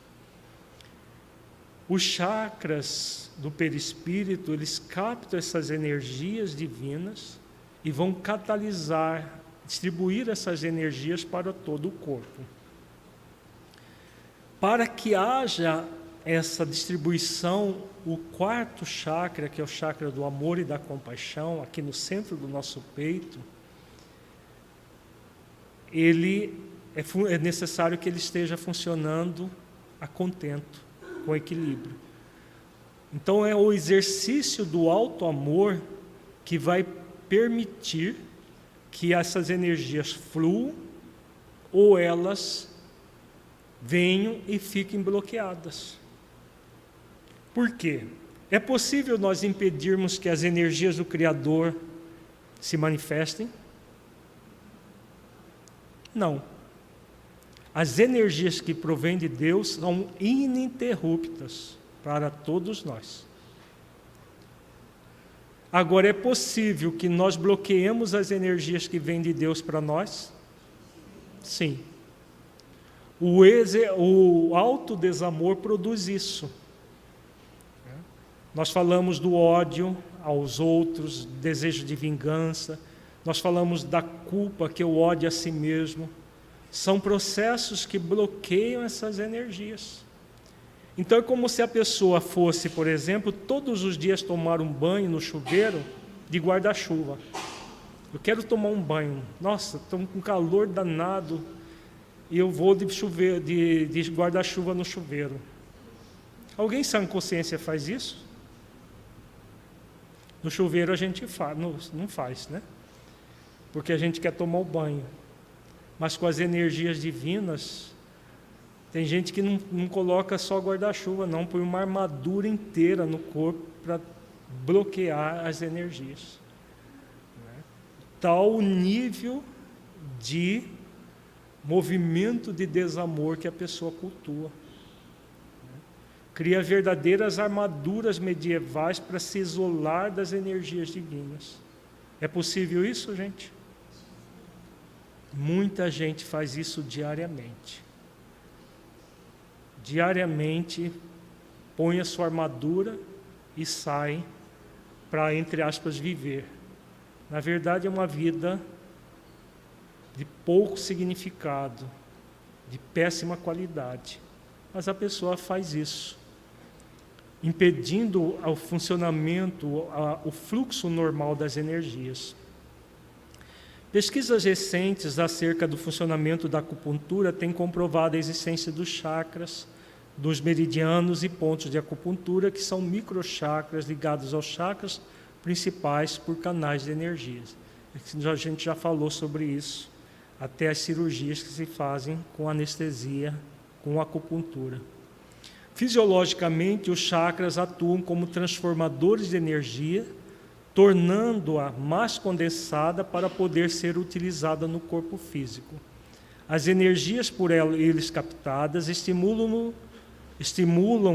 Os chakras do perispírito, eles captam essas energias divinas e vão catalisar, distribuir essas energias para todo o corpo. Para que haja essa distribuição, o quarto chakra, que é o chakra do amor e da compaixão, aqui no centro do nosso peito, é necessário que ele esteja funcionando a contento, com equilíbrio. Então é o exercício do alto amor que vai permitir que essas energias fluam ou elas venham e fiquem bloqueadas. Por quê? É possível nós impedirmos que as energias do Criador se manifestem? Não. as energias que provêm de Deus são ininterruptas para todos nós. Agora, é possível que nós bloqueemos as energias que vêm de Deus para nós? Sim. O alto desamor produz isso. Nós falamos do ódio aos outros, desejo de vingança, nós falamos da culpa, que é o ódio a si mesmo. São processos que bloqueiam essas energias. Então é como se a pessoa fosse, por exemplo, todos os dias tomar um banho no chuveiro de guarda-chuva. Eu quero tomar um banho, nossa, estou com calor danado, e eu vou de guarda-chuva no chuveiro. Alguém sem consciência faz isso? No chuveiro a gente não faz, né? Porque a gente quer tomar o banho. Mas com as energias divinas, tem gente que não coloca só guarda-chuva, não, põe uma armadura inteira no corpo para bloquear as energias. Tal o nível de movimento de desamor que a pessoa cultua. Cria verdadeiras armaduras medievais para se isolar das energias divinas. É possível isso, gente? Muita gente faz isso diariamente. Diariamente põe a sua armadura e sai para, entre aspas, viver. Na verdade, é uma vida de pouco significado, de péssima qualidade. Mas a pessoa faz isso, impedindo o funcionamento, o fluxo normal das energias. Pesquisas recentes acerca do funcionamento da acupuntura têm comprovado a existência dos chakras, dos meridianos e pontos de acupuntura, que são microchakras ligados aos chakras principais por canais de energias. A gente já falou sobre isso, até as cirurgias que se fazem com anestesia, com acupuntura. Fisiologicamente, os chakras atuam como transformadores de energia, tornando-a mais condensada para poder ser utilizada no corpo físico. As energias por eles captadas estimulam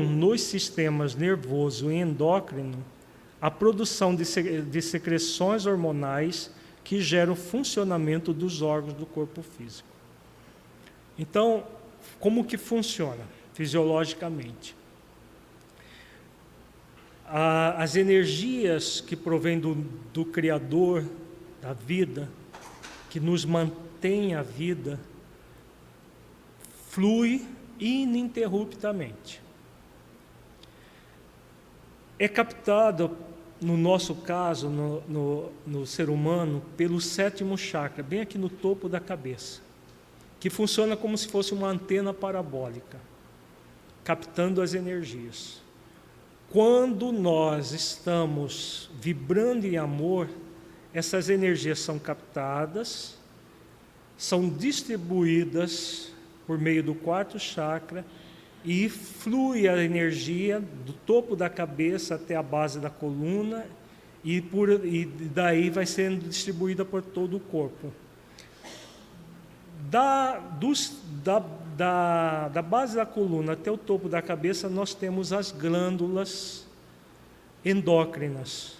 nos sistemas nervoso e endócrino a produção de secreções hormonais que geram o funcionamento dos órgãos do corpo físico. Então, como que funciona fisiologicamente? As energias que provêm do Criador, da vida, que nos mantém a vida, flui ininterruptamente. É captado, no nosso caso, no ser humano, pelo 7º chakra, bem aqui no topo da cabeça, que funciona como se fosse uma antena parabólica, captando as energias. Quando nós estamos vibrando em amor, essas energias são captadas, são distribuídas por meio do 4º chakra e flui a energia do topo da cabeça até a base da coluna e daí vai sendo distribuída por todo o corpo. Da base da coluna até o topo da cabeça, nós temos as glândulas endócrinas.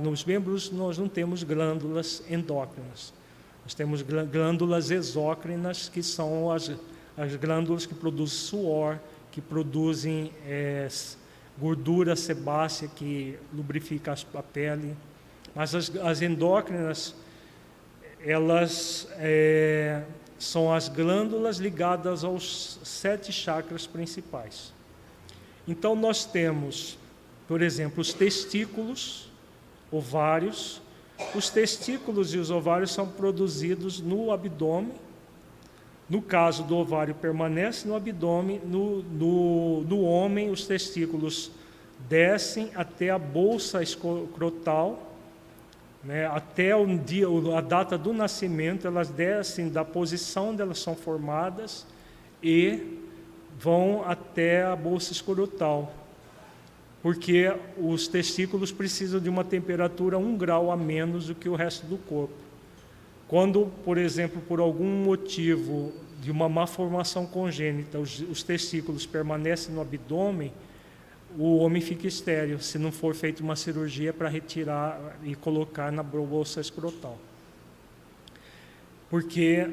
Nos membros, nós não temos glândulas endócrinas. Nós temos glândulas exócrinas, que são as glândulas que produzem suor, que produzem gordura sebácea, que lubrifica a pele. Mas as endócrinas, elas são as glândulas ligadas aos 7 chakras principais. Então, nós temos, por exemplo, os testículos, ovários. Os testículos e os ovários são produzidos no abdômen. No caso do ovário, permanece no abdômen. No homem, os testículos descem até a bolsa escrotal, né, até a data do nascimento. Elas descem da posição onde elas são formadas e vão até a bolsa escrotal, porque os testículos precisam de uma temperatura 1 grau a menos do que o resto do corpo. Quando, por exemplo, por algum motivo de uma malformação congênita, os testículos permanecem no abdômen, o homem fica estéril, se não for feita uma cirurgia para retirar e colocar na bolsa escrotal. Porque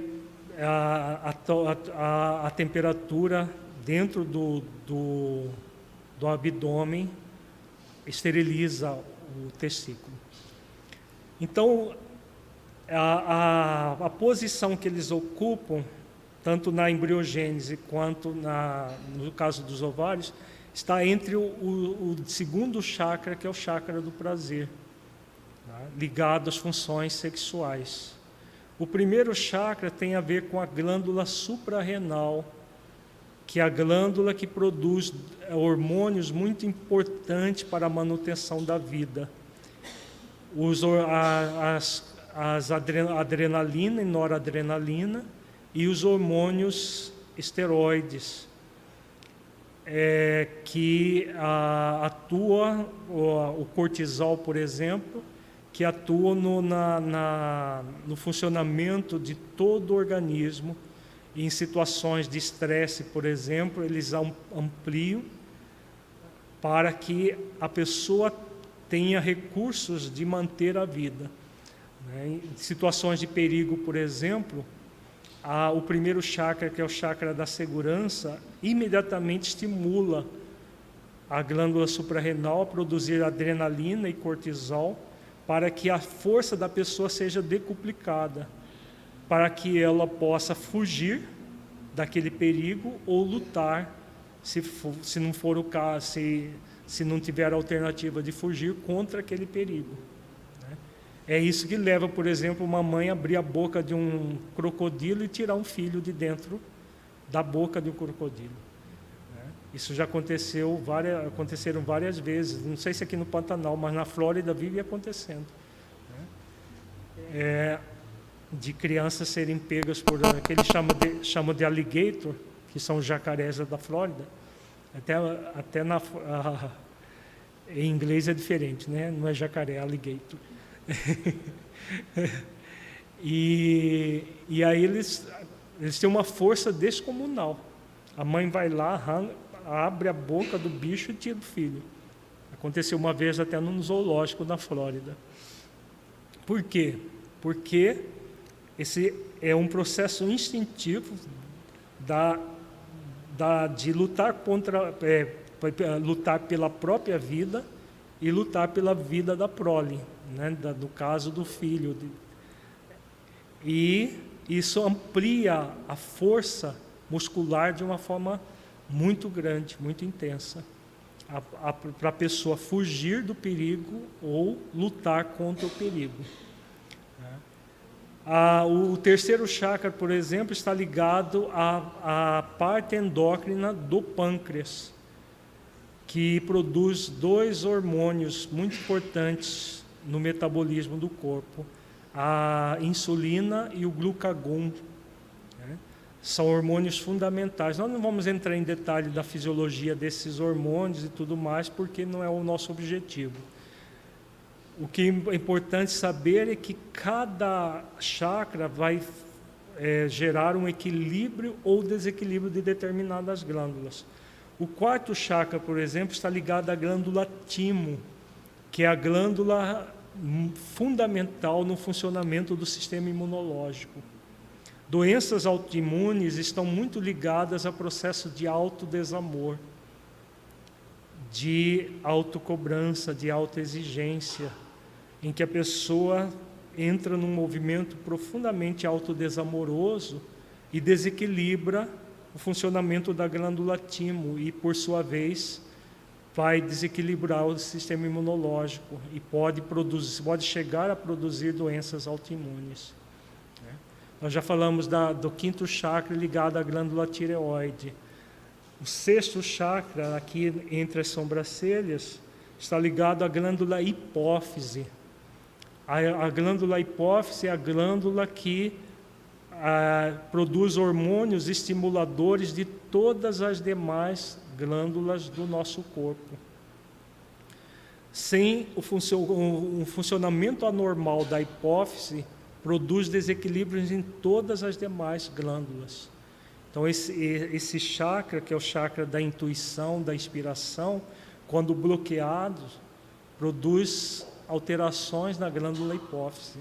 a temperatura dentro do abdômen esteriliza o testículo. Então, a posição que eles ocupam, tanto na embriogênese quanto no caso dos ovários, está entre o segundo chakra, que é o chakra do prazer, tá? Ligado às funções sexuais. O primeiro chakra tem a ver com a glândula suprarrenal, que é a glândula que produz hormônios muito importantes para a manutenção da vida. Adrenalina e noradrenalina e os hormônios esteroides, que atua, o cortisol, por exemplo, que atua no funcionamento de todo o organismo. E em situações de estresse, por exemplo, eles ampliam para que a pessoa tenha recursos de manter a vida. Em situações de perigo, por exemplo, o primeiro chakra, que é o chakra da segurança, imediatamente estimula a glândula suprarrenal a produzir adrenalina e cortisol para que a força da pessoa seja decuplicada, para que ela possa fugir daquele perigo ou lutar, se não for o caso, se não tiver a alternativa de fugir, contra aquele perigo. É isso que leva, por exemplo, uma mãe a abrir a boca de um crocodilo e tirar um filho de dentro da boca de um crocodilo. Isso já aconteceram várias vezes, não sei se aqui no Pantanal, mas na Flórida vive acontecendo. De crianças serem pegas por aquele chamam de alligator, que são os jacarés da Flórida. Até em inglês é diferente, né? Não é jacaré, é alligator. E aí eles têm uma força descomunal. A mãe vai lá, abre a boca do bicho e tira o filho. Aconteceu uma vez até num zoológico na Flórida. Por quê? Porque esse é um processo instintivo de lutar lutar pela própria vida e lutar pela vida da prole, né? Do caso do filho. E isso amplia a força muscular de uma forma muito grande, muito intensa, para a pessoa fugir do perigo ou lutar contra o perigo. O terceiro chakra, por exemplo, está ligado à parte endócrina do pâncreas, que produz dois hormônios muito importantes no metabolismo do corpo, a insulina e o glucagon. São hormônios fundamentais. Nós não vamos entrar em detalhe da fisiologia desses hormônios e tudo mais, porque não é o nosso objetivo. O que é importante saber é que cada chakra vai gerar um equilíbrio ou desequilíbrio de determinadas glândulas. O quarto chakra, por exemplo, está ligado à glândula timo, que é a glândula fundamental no funcionamento do sistema imunológico. Doenças autoimunes estão muito ligadas a processo de autodesamor, de autocobrança, de autoexigência, em que a pessoa entra num movimento profundamente autodesamoroso e desequilibra o funcionamento da glândula timo e, por sua vez, vai desequilibrar o sistema imunológico e pode chegar a produzir doenças autoimunes. Nós já falamos do quinto chakra ligado à glândula tireoide. O sexto chakra, aqui entre as sobrancelhas, está ligado à glândula hipófise. A glândula hipófise é a glândula que produz hormônios estimuladores de todas as demais glândulas do nosso corpo. Sem o funcionamento anormal da hipófise, produz desequilíbrios em todas as demais glândulas. Então, esse chakra, que é o chakra da intuição, da inspiração, quando bloqueado, produz alterações na glândula hipófise.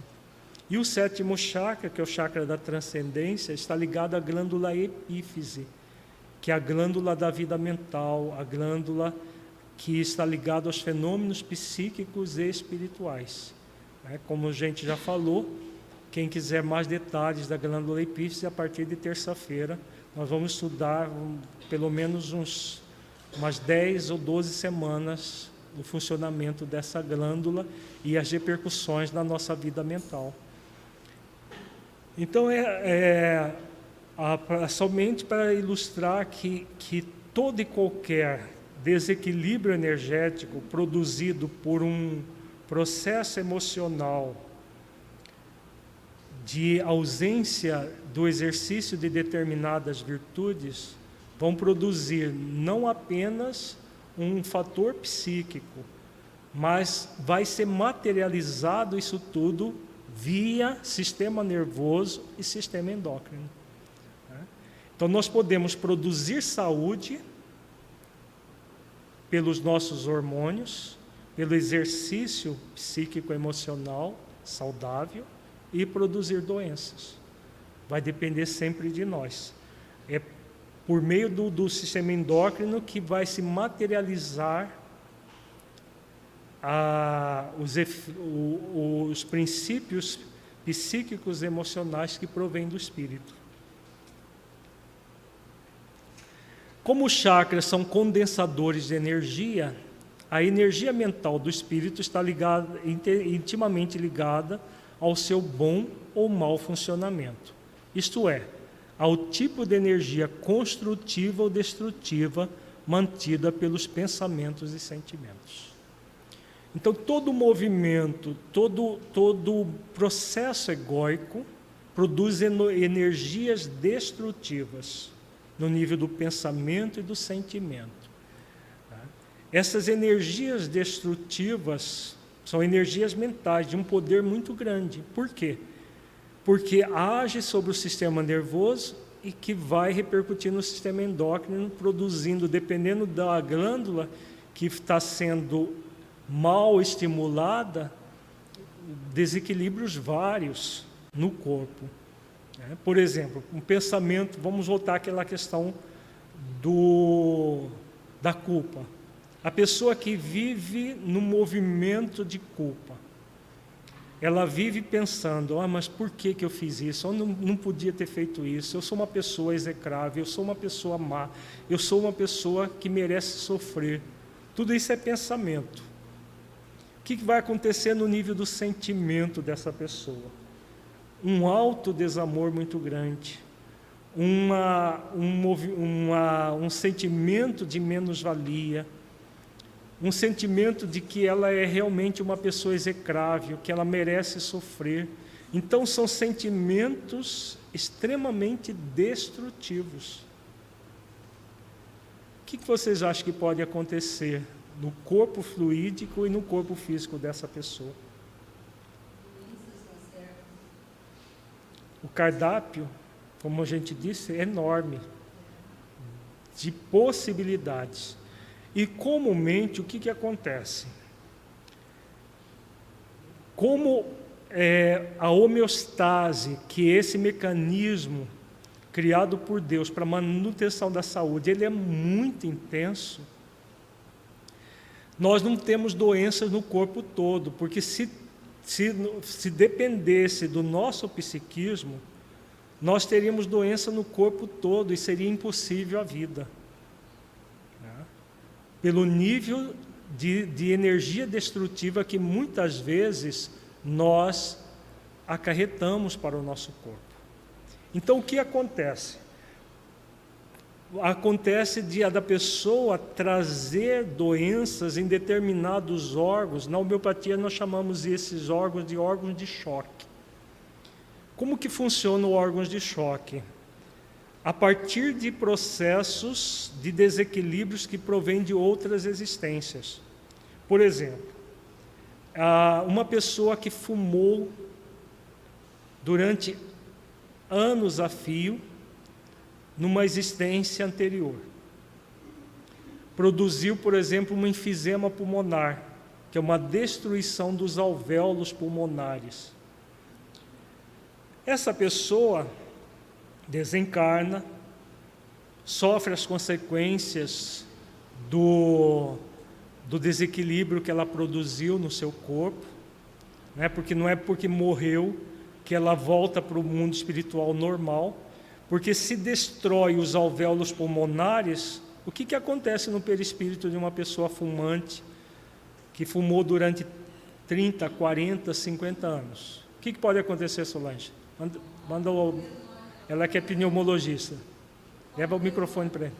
E o 7º chakra, que é o chakra da transcendência, está ligado à glândula epífise, que é a glândula da vida mental, a glândula que está ligada aos fenômenos psíquicos e espirituais. Como a gente já falou, quem quiser mais detalhes da glândula epífise, a partir de terça-feira, nós vamos estudar pelo menos umas 10 ou 12 semanas o funcionamento dessa glândula e as repercussões na nossa vida mental. Então, somente para ilustrar que todo e qualquer desequilíbrio energético produzido por um processo emocional de ausência do exercício de determinadas virtudes vão produzir não apenas um fator psíquico, mas vai ser materializado isso tudo via sistema nervoso e sistema endócrino. Então, nós podemos produzir saúde pelos nossos hormônios, pelo exercício psíquico-emocional saudável e produzir doenças. Vai depender sempre de nós. É por meio do sistema endócrino que vai se materializar os princípios psíquicos e emocionais que provêm do espírito. Como os chakras são condensadores de energia, a energia mental do espírito está intimamente ligada ao seu bom ou mau funcionamento. Isto é, ao tipo de energia construtiva ou destrutiva mantida pelos pensamentos e sentimentos. Então, todo movimento, todo processo egóico produz energias destrutivas no nível do pensamento e do sentimento. Essas energias destrutivas são energias mentais de um poder muito grande. Por quê? Porque age sobre o sistema nervoso e que vai repercutir no sistema endócrino, produzindo, dependendo da glândula que está sendo mal estimulada, desequilíbrios vários no corpo. Por exemplo, um pensamento, vamos voltar àquela questão da culpa. A pessoa que vive no movimento de culpa, ela vive pensando, mas por que eu fiz isso? Eu não podia ter feito isso, eu sou uma pessoa execrável, eu sou uma pessoa má, eu sou uma pessoa que merece sofrer. Tudo isso é pensamento. O que vai acontecer no nível do sentimento dessa pessoa? Um alto desamor muito grande, um sentimento de menos-valia, um sentimento de que ela é realmente uma pessoa execrável, que ela merece sofrer. Então, são sentimentos extremamente destrutivos. O que vocês acham que pode acontecer no corpo fluídico e no corpo físico dessa pessoa? O cardápio, como a gente disse, é enorme, de possibilidades. E comumente, o que acontece? Como a homeostase, que é esse mecanismo criado por Deus para a manutenção da saúde, ele é muito intenso, nós não temos doenças no corpo todo, porque se dependesse do nosso psiquismo, nós teríamos doença no corpo todo e seria impossível a vida. Pelo nível de energia destrutiva que muitas vezes nós acarretamos para o nosso corpo. Então, o que acontece? Acontece da pessoa trazer doenças em determinados órgãos. Na homeopatia nós chamamos esses órgãos de órgãos de choque. Como que funciona os órgãos de choque? A partir de processos de desequilíbrios que provêm de outras existências. Por exemplo, uma pessoa que fumou durante anos a fio, numa existência anterior. Produziu, por exemplo, um enfisema pulmonar, que é uma destruição dos alvéolos pulmonares. Essa pessoa desencarna, sofre as consequências do desequilíbrio que ela produziu no seu corpo, né? Porque não é porque morreu que ela volta para o mundo espiritual normal, porque se destrói os alvéolos pulmonares, o que acontece no perispírito de uma pessoa fumante, que fumou durante 30, 40, 50 anos? O que pode acontecer, Solange? Ela que é pneumologista. Leva o microfone para ele.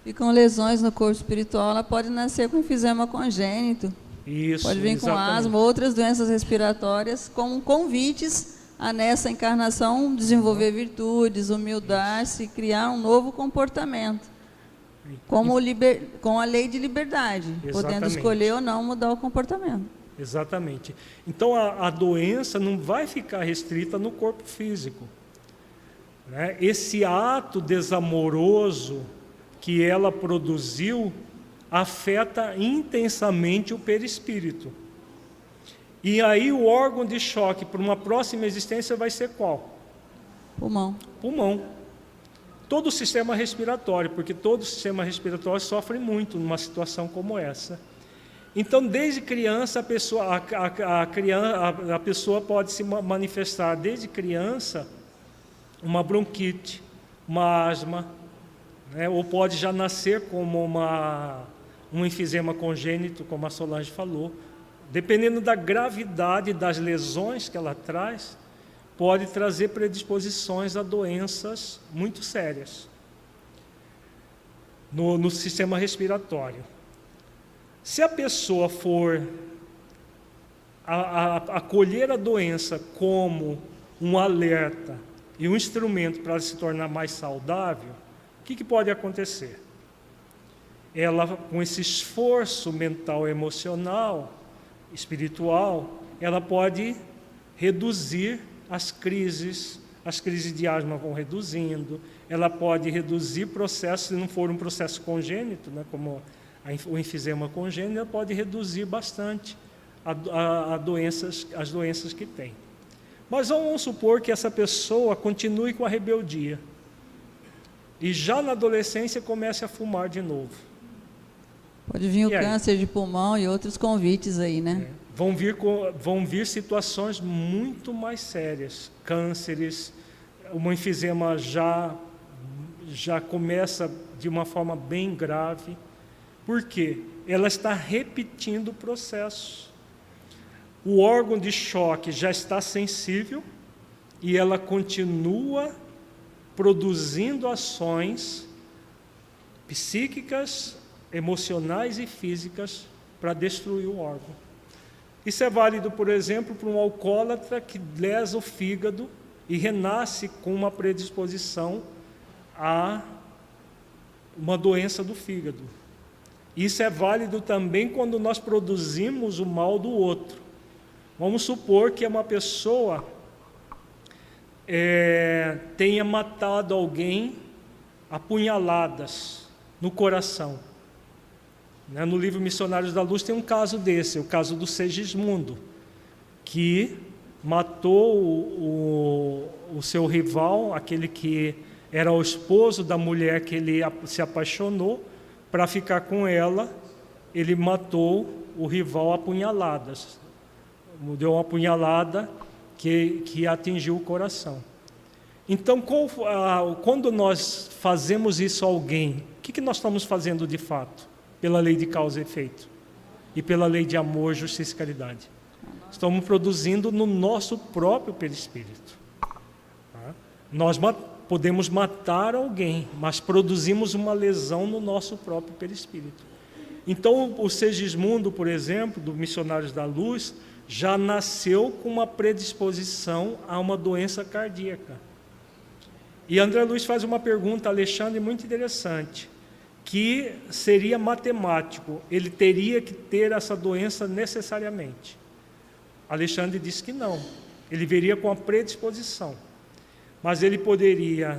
E com lesões no corpo espiritual, ela pode nascer com enfisema congênito. Isso, pode vir com asma, outras doenças respiratórias, com convites a nessa encarnação desenvolver virtudes, humildar-se, criar um novo comportamento. Com a lei de liberdade, podendo escolher ou não mudar o comportamento. Exatamente. Então a doença não vai ficar restrita no corpo físico, né? Esse ato desamoroso que ela produziu afeta intensamente o perispírito. E aí o órgão de choque para uma próxima existência vai ser qual? Pulmão. Pulmão. Todo o sistema respiratório, porque todo o sistema respiratório sofre muito numa situação como essa. Então, desde criança, a pessoa pode se manifestar, desde criança, uma bronquite, uma asma, né? Ou pode já nascer como um enfisema congênito, como a Solange falou. Dependendo da gravidade das lesões que ela traz, pode trazer predisposições a doenças muito sérias no sistema respiratório. Se a pessoa for acolher a doença como um alerta e um instrumento para se tornar mais saudável, o que pode acontecer? Ela, com esse esforço mental, emocional, espiritual, ela pode reduzir as crises de asma vão reduzindo, ela pode reduzir processos, se não for um processo congênito, né, como o enfisema congênito, ela pode reduzir bastante as doenças que tem. Mas vamos supor que essa pessoa continue com a rebeldia e já na adolescência comece a fumar de novo. Pode vir o câncer de pulmão e outros convites aí, né? Vão vir situações muito mais sérias, cânceres, o enfisema já começa de uma forma bem grave. Por quê? Ela está repetindo o processo. O órgão de choque já está sensível e ela continua produzindo ações psíquicas, emocionais e físicas para destruir o órgão. Isso é válido, por exemplo, para um alcoólatra que lesa o fígado e renasce com uma predisposição a uma doença do fígado. Isso é válido também quando nós produzimos o mal do outro. Vamos supor que uma pessoa tenha matado alguém a punhaladas no coração. No livro Missionários da Luz tem um caso desse, o caso do Segismundo, que matou o seu rival, aquele que era o esposo da mulher que ele se apaixonou. Para ficar com ela, ele matou o rival a punhaladas. Deu uma punhalada que atingiu o coração. Então, quando nós fazemos isso a alguém, o que nós estamos fazendo de fato? Pela lei de causa e efeito. E pela lei de amor, justiça e caridade. Estamos produzindo no nosso próprio perispírito. Nós podemos matar alguém, mas produzimos uma lesão no nosso próprio perispírito. Então, o Segismundo, por exemplo, do Missionários da Luz, já nasceu com uma predisposição a uma doença cardíaca. E André Luiz faz uma pergunta a Alexandre muito interessante, que seria matemático, ele teria que ter essa doença necessariamente. Alexandre disse que não, Ele viria com a predisposição, mas ele poderia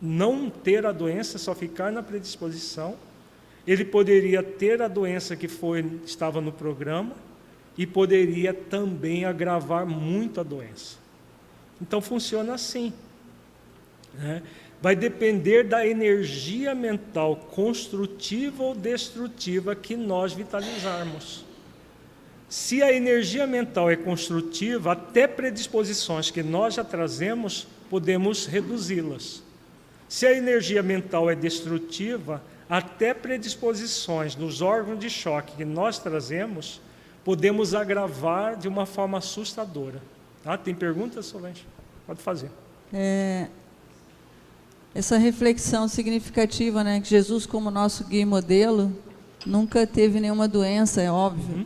não ter a doença, só ficar na predisposição. Ele poderia ter a doença que estava no programa e poderia também agravar muito a doença. Então funciona assim, né? Vai depender da energia mental construtiva ou destrutiva que nós vitalizarmos. Se a energia mental é construtiva, até predisposições que nós já trazemos, podemos reduzi-las. Se a energia mental é destrutiva, até predisposições nos órgãos de choque que nós trazemos, podemos agravar de uma forma assustadora. Tá? Tem perguntas, Solange? Pode fazer. Essa reflexão significativa, né, que Jesus, como nosso guia e modelo, nunca teve nenhuma doença, é óbvio.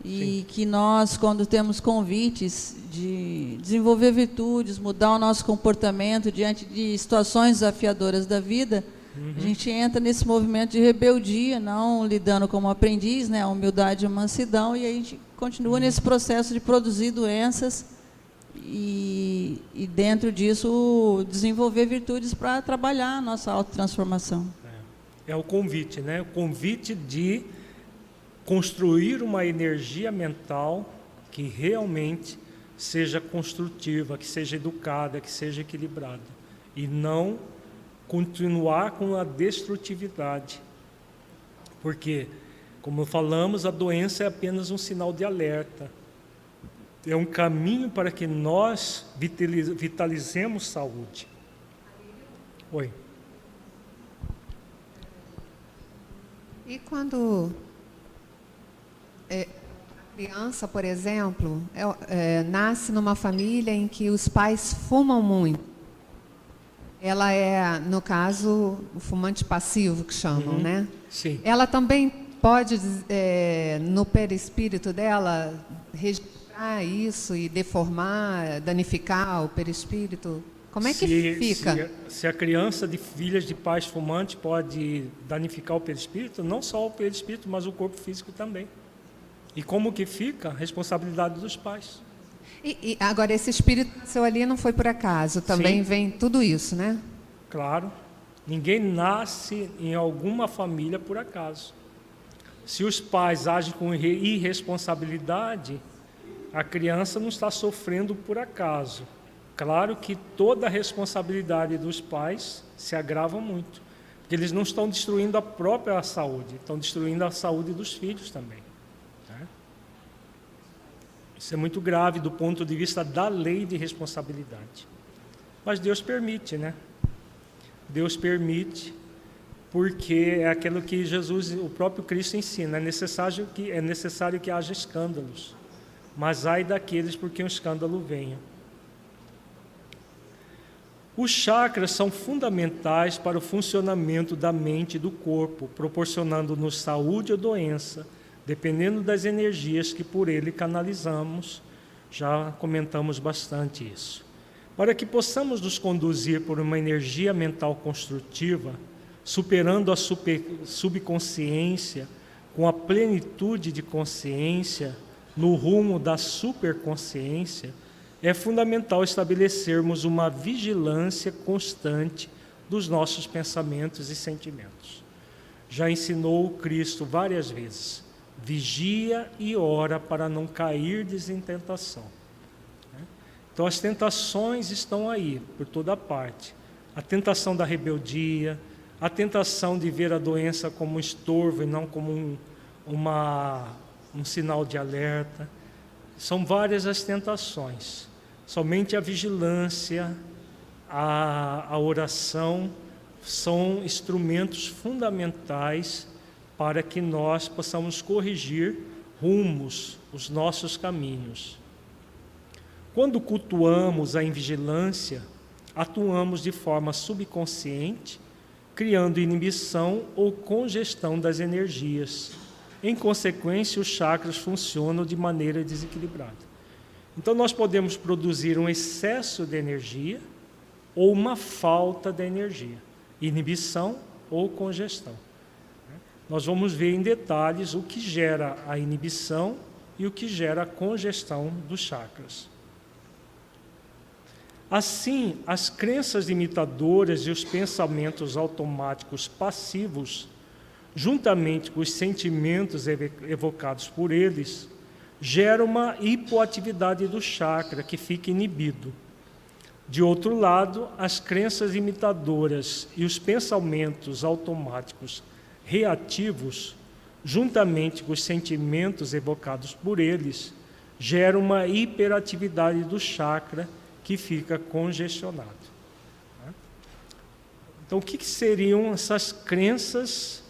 E que nós, quando temos convites de desenvolver virtudes, mudar o nosso comportamento diante de situações desafiadoras da vida, a gente entra nesse movimento de rebeldia, não lidando como aprendiz, né, a humildade e a mansidão, e a gente continua nesse processo de produzir doenças e dentro disso desenvolver virtudes para trabalhar a nossa autotransformação. É o convite, né? O convite de construir uma energia mental que realmente seja construtiva, que seja educada, que seja equilibrada, e não continuar com a destrutividade. Porque, como falamos, a doença é apenas um sinal de alerta. É um caminho para que nós vitalizemos saúde. Oi. E quando a criança, por exemplo, nasce numa família em que os pais fumam muito, ela é, no caso, o fumante passivo, que chamam, né? Sim. Ela também pode, no perispírito dela, registrar isso e deformar, danificar o perispírito? Como é que fica? Se a criança de filhas de pais fumantes pode danificar o perispírito, não só o perispírito, mas o corpo físico também. E como que fica? A responsabilidade dos pais. E agora, esse espírito seu ali não foi por acaso, também vem tudo isso, né? Claro. Ninguém nasce em alguma família por acaso. Se os pais agem com irresponsabilidade, a criança não está sofrendo por acaso. Claro que toda a responsabilidade dos pais se agrava muito, porque eles não estão destruindo a própria saúde, estão destruindo a saúde dos filhos também. Né? Isso é muito grave do ponto de vista da lei de responsabilidade. Mas Deus permite, né? Deus permite, porque é aquilo que Jesus, o próprio Cristo ensina, é necessário que haja escândalos, mas ai daqueles por quem o escândalo venha. Os chakras são fundamentais para o funcionamento da mente e do corpo, proporcionando-nos saúde ou doença, dependendo das energias que por ele canalizamos. Já comentamos bastante isso. Para que possamos nos conduzir por uma energia mental construtiva, superando a subconsciência com a plenitude de consciência no rumo da superconsciência, é fundamental estabelecermos uma vigilância constante dos nossos pensamentos e sentimentos. Já ensinou Cristo várias vezes: vigia e ora para não cairdes em tentação. Então as tentações estão aí, por toda parte. A tentação da rebeldia, a tentação de ver a doença como um estorvo e não como um sinal de alerta. São várias as tentações. Somente a vigilância, a oração são instrumentos fundamentais para que nós possamos corrigir rumos, os nossos caminhos. Quando cultuamos a invigilância, atuamos de forma subconsciente, criando inibição ou congestão das energias. Em consequência, os chakras funcionam de maneira desequilibrada. Então, nós podemos produzir um excesso de energia ou uma falta de energia, inibição ou congestão. Nós vamos ver em detalhes o que gera a inibição e o que gera a congestão dos chakras. Assim, as crenças imitadoras e os pensamentos automáticos passivos, juntamente com os sentimentos evocados por eles, geram uma hipoatividade do chakra que fica inibido. De outro lado, as crenças imitadoras e os pensamentos automáticos reativos, juntamente com os sentimentos evocados por eles, geram uma hiperatividade do chakra que fica congestionado. Então, o que seriam essas crenças,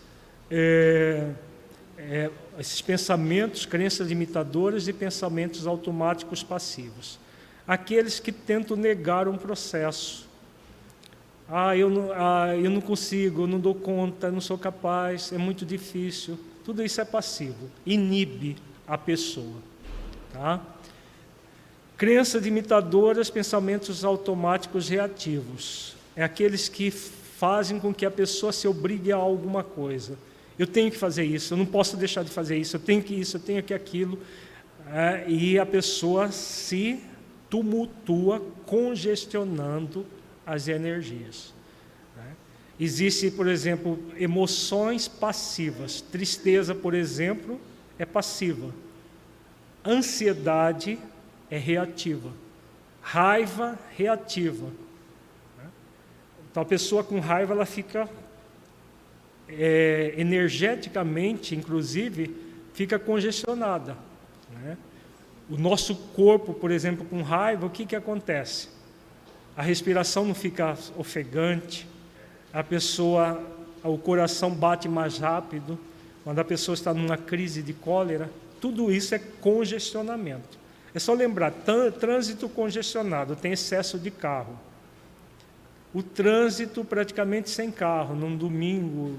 esses pensamentos, crenças imitadoras e pensamentos automáticos passivos? Aqueles que tentam negar um processo. Eu não consigo, eu não dou conta, não sou capaz, é muito difícil. Tudo isso é passivo, inibe a pessoa. Tá? Crenças imitadoras, pensamentos automáticos reativos. É aqueles que fazem com que a pessoa se obrigue a alguma coisa. Eu tenho que fazer isso, eu não posso deixar de fazer isso, eu tenho que isso, eu tenho que aquilo. E a pessoa se tumultua, congestionando as energias. Existe, por exemplo, emoções passivas. Tristeza, por exemplo, é passiva. Ansiedade é reativa. Raiva, reativa. Então, a pessoa com raiva, ela fica energeticamente, inclusive, fica congestionada. O nosso corpo, por exemplo, com raiva, o que acontece? A respiração não fica ofegante, o coração bate mais rápido. Quando a pessoa está numa crise de cólera, tudo isso é congestionamento. É só lembrar, trânsito congestionado, tem excesso de carro. O trânsito praticamente sem carro, num domingo,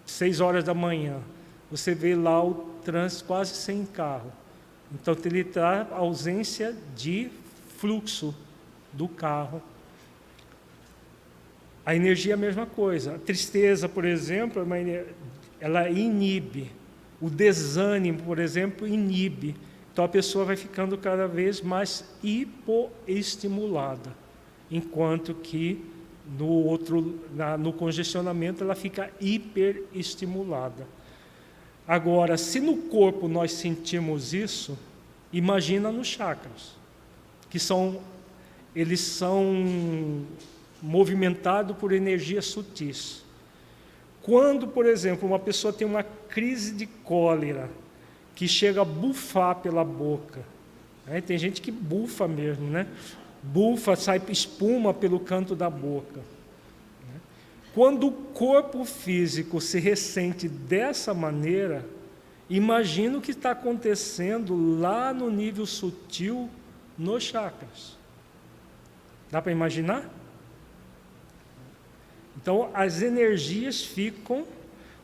6 horas da manhã, você vê lá o trânsito quase sem carro. Então, ele está a ausência de fluxo do carro. A energia é a mesma coisa. A tristeza, por exemplo, ela inibe. O desânimo, por exemplo, inibe. Então, a pessoa vai ficando cada vez mais hipoestimulada, enquanto que no congestionamento ela fica hiperestimulada. Agora, se no corpo nós sentimos isso, imagina nos chakras, que eles são movimentados por energias sutis. Quando, por exemplo, uma pessoa tem uma crise de cólera, que chega a bufar pela boca, tem gente que bufa mesmo, bufa, sai espuma pelo canto da boca. Quando o corpo físico se ressente dessa maneira, imagina o que está acontecendo lá no nível sutil, nos chakras. Dá para imaginar? Então, as energias ficam...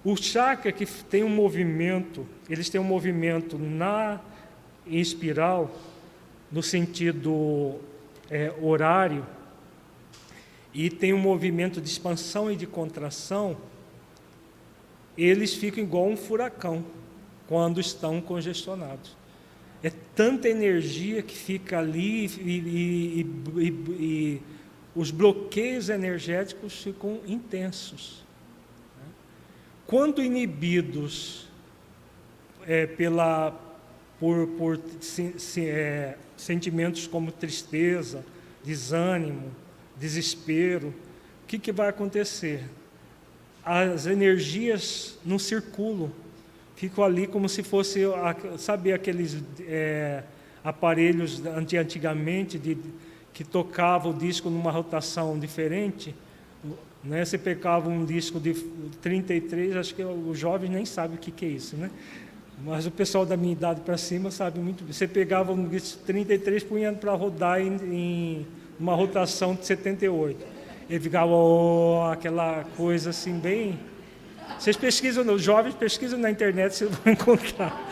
O chakra que tem um movimento, eles têm um movimento em espiral, no sentido horário, e tem um movimento de expansão e de contração. Eles ficam igual um furacão quando estão congestionados. É tanta energia que fica ali e os bloqueios energéticos ficam intensos. Quando inibidos por sentimentos como tristeza, desânimo, desespero, o que vai acontecer? As energias não circulam, ficam ali como se fosse, sabe, aqueles aparelhos antigamente que tocavam o disco numa rotação diferente, Você pegava um disco de 33, acho que os jovens nem sabem o que é isso, Mas o pessoal da minha idade para cima sabe muito bem. Você pegava um disco de 33, punha para rodar em uma rotação de 78. Ele ficava aquela coisa assim bem... Vocês pesquisam, os jovens pesquisam na internet, vocês vão encontrar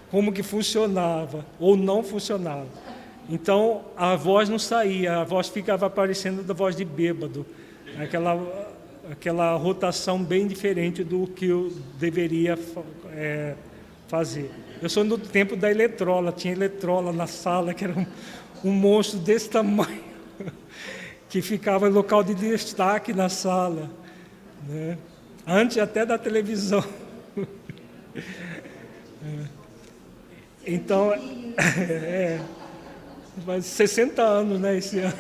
como que funcionava ou não funcionava. Então, a voz não saía, a voz ficava aparecendo da voz de bêbado. Aquela rotação bem diferente do que eu deveria fazer. Eu sou do tempo da eletrola, tinha eletrola na sala, que era um monstro desse tamanho, que ficava em local de destaque na sala, né? Antes até da televisão. Então, faz 60 anos, né, esse ano.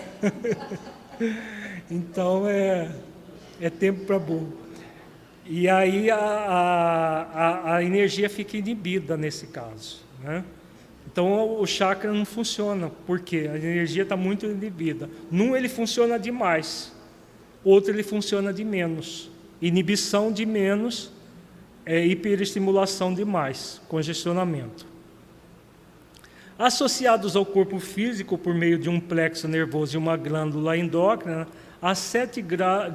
Então, é tempo para burro. E aí a energia fica inibida nesse caso, né? Então, o chakra não funciona, porque a energia está muito inibida. Num ele funciona demais, outro ele funciona de menos. Inibição de menos é hiperestimulação de mais, congestionamento. Associados ao corpo físico por meio de um plexo nervoso e uma glândula endócrina, há 7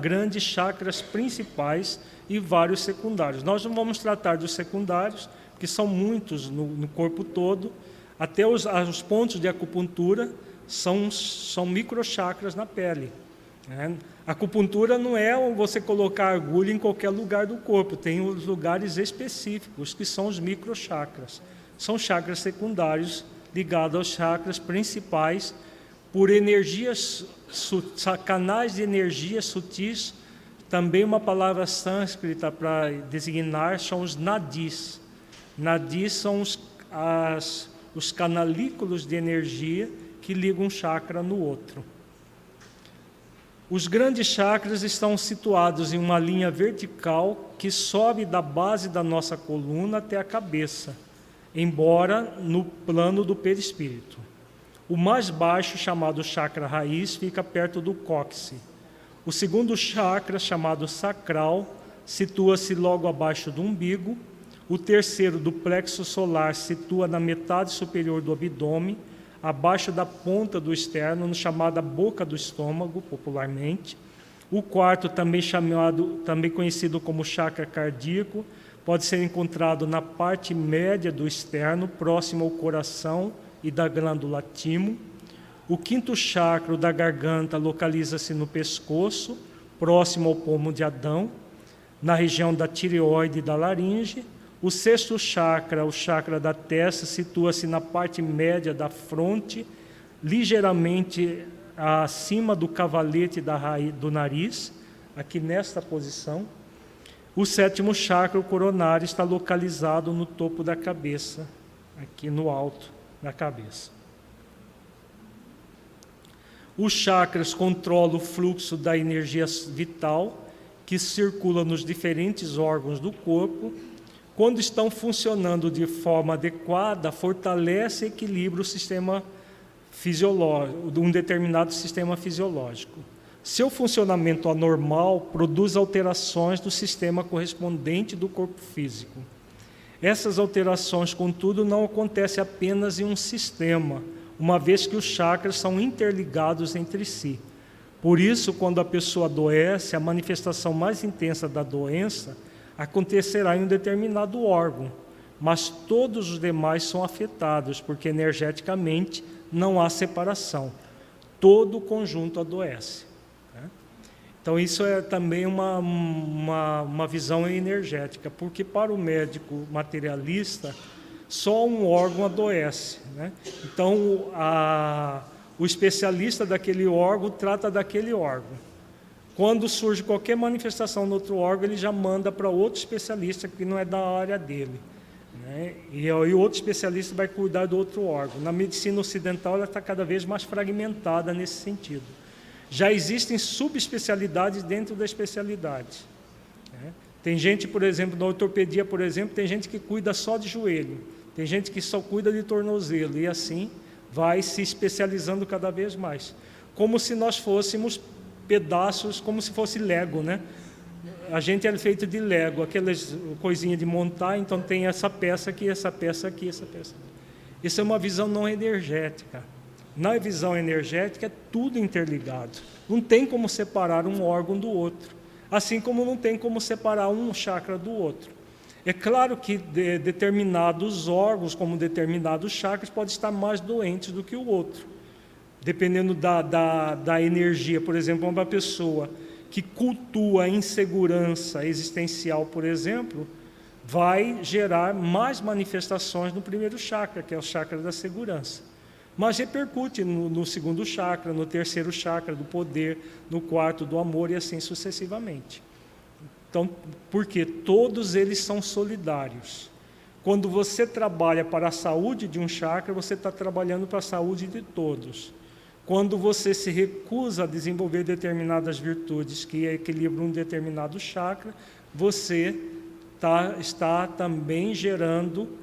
grandes chakras principais e vários secundários. Nós não vamos tratar dos secundários, porque são muitos no corpo todo. Até os pontos de acupuntura são microchakras na pele, né? A acupuntura não é você colocar agulha em qualquer lugar do corpo, tem os lugares específicos, que são os microchakras. São chakras secundários ligados aos chakras principais por energias, canais de energia sutis. Também uma palavra sânscrita para designar são os nadis. Nadis são os canalículos de energia que ligam um chakra no outro. Os grandes chakras estão situados em uma linha vertical que sobe da base da nossa coluna até a cabeça, embora no plano do perispírito. O mais baixo, chamado chakra raiz, fica perto do cóccix. O segundo chakra, chamado sacral, situa-se logo abaixo do umbigo. O terceiro, do plexo solar, situa na metade superior do abdômen, abaixo da ponta do externo, chamada boca do estômago, popularmente. O quarto, também conhecido como chakra cardíaco, pode ser encontrado na parte média do externo, próximo ao coração e da glândula timo. O quinto chakra, o da garganta, localiza-se no pescoço, próximo ao pomo de Adão, na região da tireoide e da laringe. O sexto chakra, o chakra da testa, situa-se na parte média da fronte, ligeiramente acima do cavalete do nariz, aqui nesta posição. O sétimo chakra, o coronário, está localizado no topo da cabeça, aqui no alto da cabeça. Os chakras controlam o fluxo da energia vital que circula nos diferentes órgãos do corpo. Quando estão funcionando de forma adequada, fortalece e equilibra o sistema fisiológico, um determinado sistema fisiológico. Seu funcionamento anormal produz alterações do sistema correspondente do corpo físico. Essas alterações, contudo, não acontecem apenas em um sistema, uma vez que os chakras são interligados entre si. Por isso, quando a pessoa adoece, a manifestação mais intensa da doença acontecerá em um determinado órgão, mas todos os demais são afetados, porque energeticamente não há separação. Todo o conjunto adoece, né? Então, isso é também uma visão energética, porque para o médico materialista, só um órgão adoece, né? Então, o especialista daquele órgão trata daquele órgão. Quando surge qualquer manifestação no outro órgão, ele já manda para outro especialista que não é da área dele, né? E o outro especialista vai cuidar do outro órgão. Na medicina ocidental, ela está cada vez mais fragmentada nesse sentido. Já existem subespecialidades dentro da especialidade, né? Tem gente, por exemplo, na ortopedia, por exemplo, tem gente que cuida só de joelho, tem gente que só cuida de tornozelo, e assim vai se especializando cada vez mais. Como se nós fôssemos pedaços, como se fosse Lego, né? A gente é feito de Lego, aquelas coisinhas de montar, então tem essa peça aqui, essa peça aqui, essa peça aqui. Isso é uma visão não energética. Na visão energética é tudo interligado. Não tem como separar um órgão do outro, assim como não tem como separar um chakra do outro. É claro que determinados órgãos, como determinados chakras, podem estar mais doentes do que o outro, dependendo da energia. Por exemplo, uma pessoa que cultua a insegurança existencial, por exemplo, vai gerar mais manifestações no primeiro chakra, que é o chakra da segurança. mas repercute no segundo chakra, no terceiro chakra do poder, no quarto do amor e assim sucessivamente. Então, porque todos eles são solidários. Quando você trabalha para a saúde de um chakra, você está trabalhando para a saúde de todos. Quando você se recusa a desenvolver determinadas virtudes que equilibram um determinado chakra, você está também gerando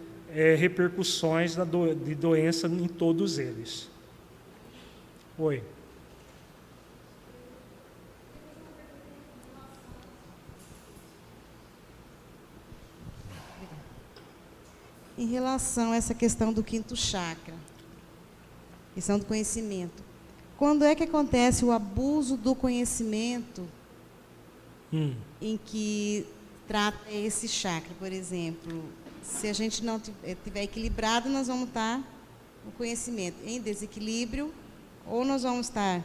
repercussões de doença em todos eles. Oi. Em relação a essa questão do quinto chakra, questão do conhecimento, quando é que acontece o abuso do conhecimento em que trata esse chakra? Por exemplo, se a gente não tiver equilibrado, nós vamos estar no conhecimento em desequilíbrio, ou nós vamos estar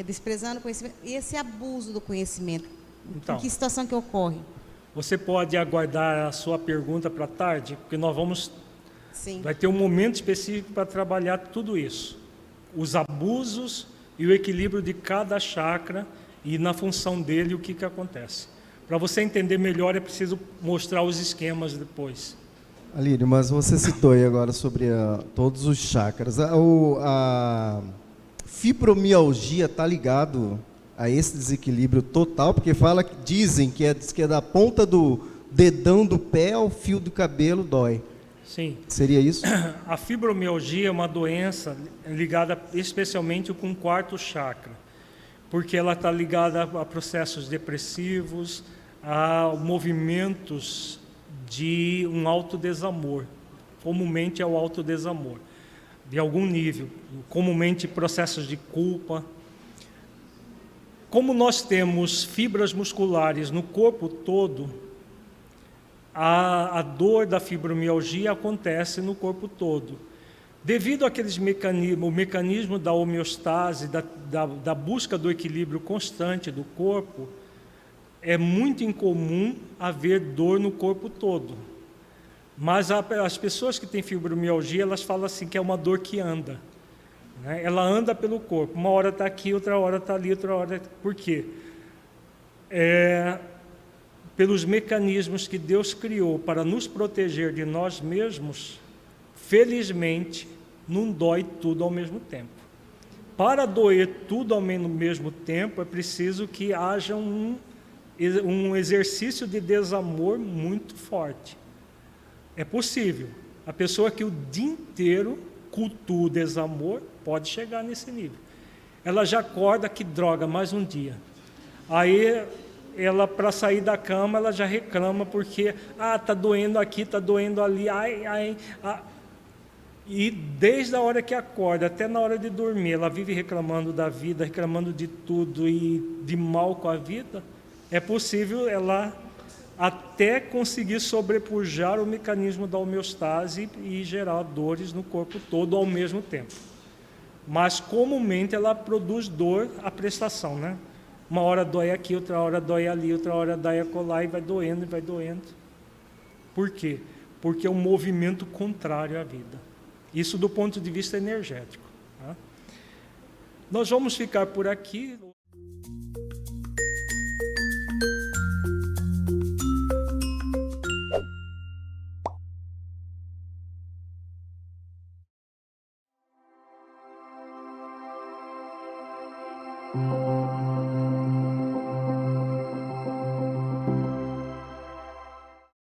desprezando o conhecimento. E esse abuso do conhecimento, Então, em que situação que ocorre? Você pode aguardar a sua pergunta para tarde, porque nós vamos... Sim. Vai ter um momento específico para trabalhar tudo isso. Os abusos e o equilíbrio de cada chakra e na função dele o que acontece. Para você entender melhor é preciso mostrar os esquemas depois. Alírio, mas você citou aí agora sobre todos os chakras. A fibromialgia está ligado a esse desequilíbrio total, porque dizem que é da ponta do dedão do pé ao fio do cabelo dói. Sim. Seria isso? A fibromialgia é uma doença ligada especialmente com o quarto chakra, porque ela está ligada a processos depressivos, a movimentos de um autodesamor. Comumente é o autodesamor, de algum nível. Comumente processos de culpa. Como nós temos fibras musculares no corpo todo, a dor da fibromialgia acontece no corpo todo. Devido àqueles mecanismos, o mecanismo da homeostase, da busca do equilíbrio constante do corpo, é muito incomum haver dor no corpo todo. Mas as pessoas que têm fibromialgia, elas falam assim que é uma dor que anda. Né? Ela anda pelo corpo. Uma hora está aqui, outra hora está ali, outra hora... Por quê? Pelos mecanismos que Deus criou para nos proteger de nós mesmos, felizmente, não dói tudo ao mesmo tempo. Para doer tudo ao mesmo tempo, é preciso que haja um exercício de desamor muito forte. É possível. A pessoa que o dia inteiro cultua o desamor pode chegar nesse nível. Ela já acorda, que droga, mais um dia. Aí, ela, para sair da cama, ela já reclama porque, tá doendo aqui, tá doendo ali, E desde a hora que acorda até na hora de dormir, ela vive reclamando da vida, reclamando de tudo e de mal com a vida. É possível ela até conseguir sobrepujar o mecanismo da homeostase e gerar dores no corpo todo ao mesmo tempo. Mas, comumente, ela produz dor à prestação, né? Uma hora dói aqui, outra hora dói ali, outra hora dói acolá e vai doendo e vai doendo. Por quê? Porque é um movimento contrário à vida. Isso do ponto de vista energético. Tá? Nós vamos ficar por aqui.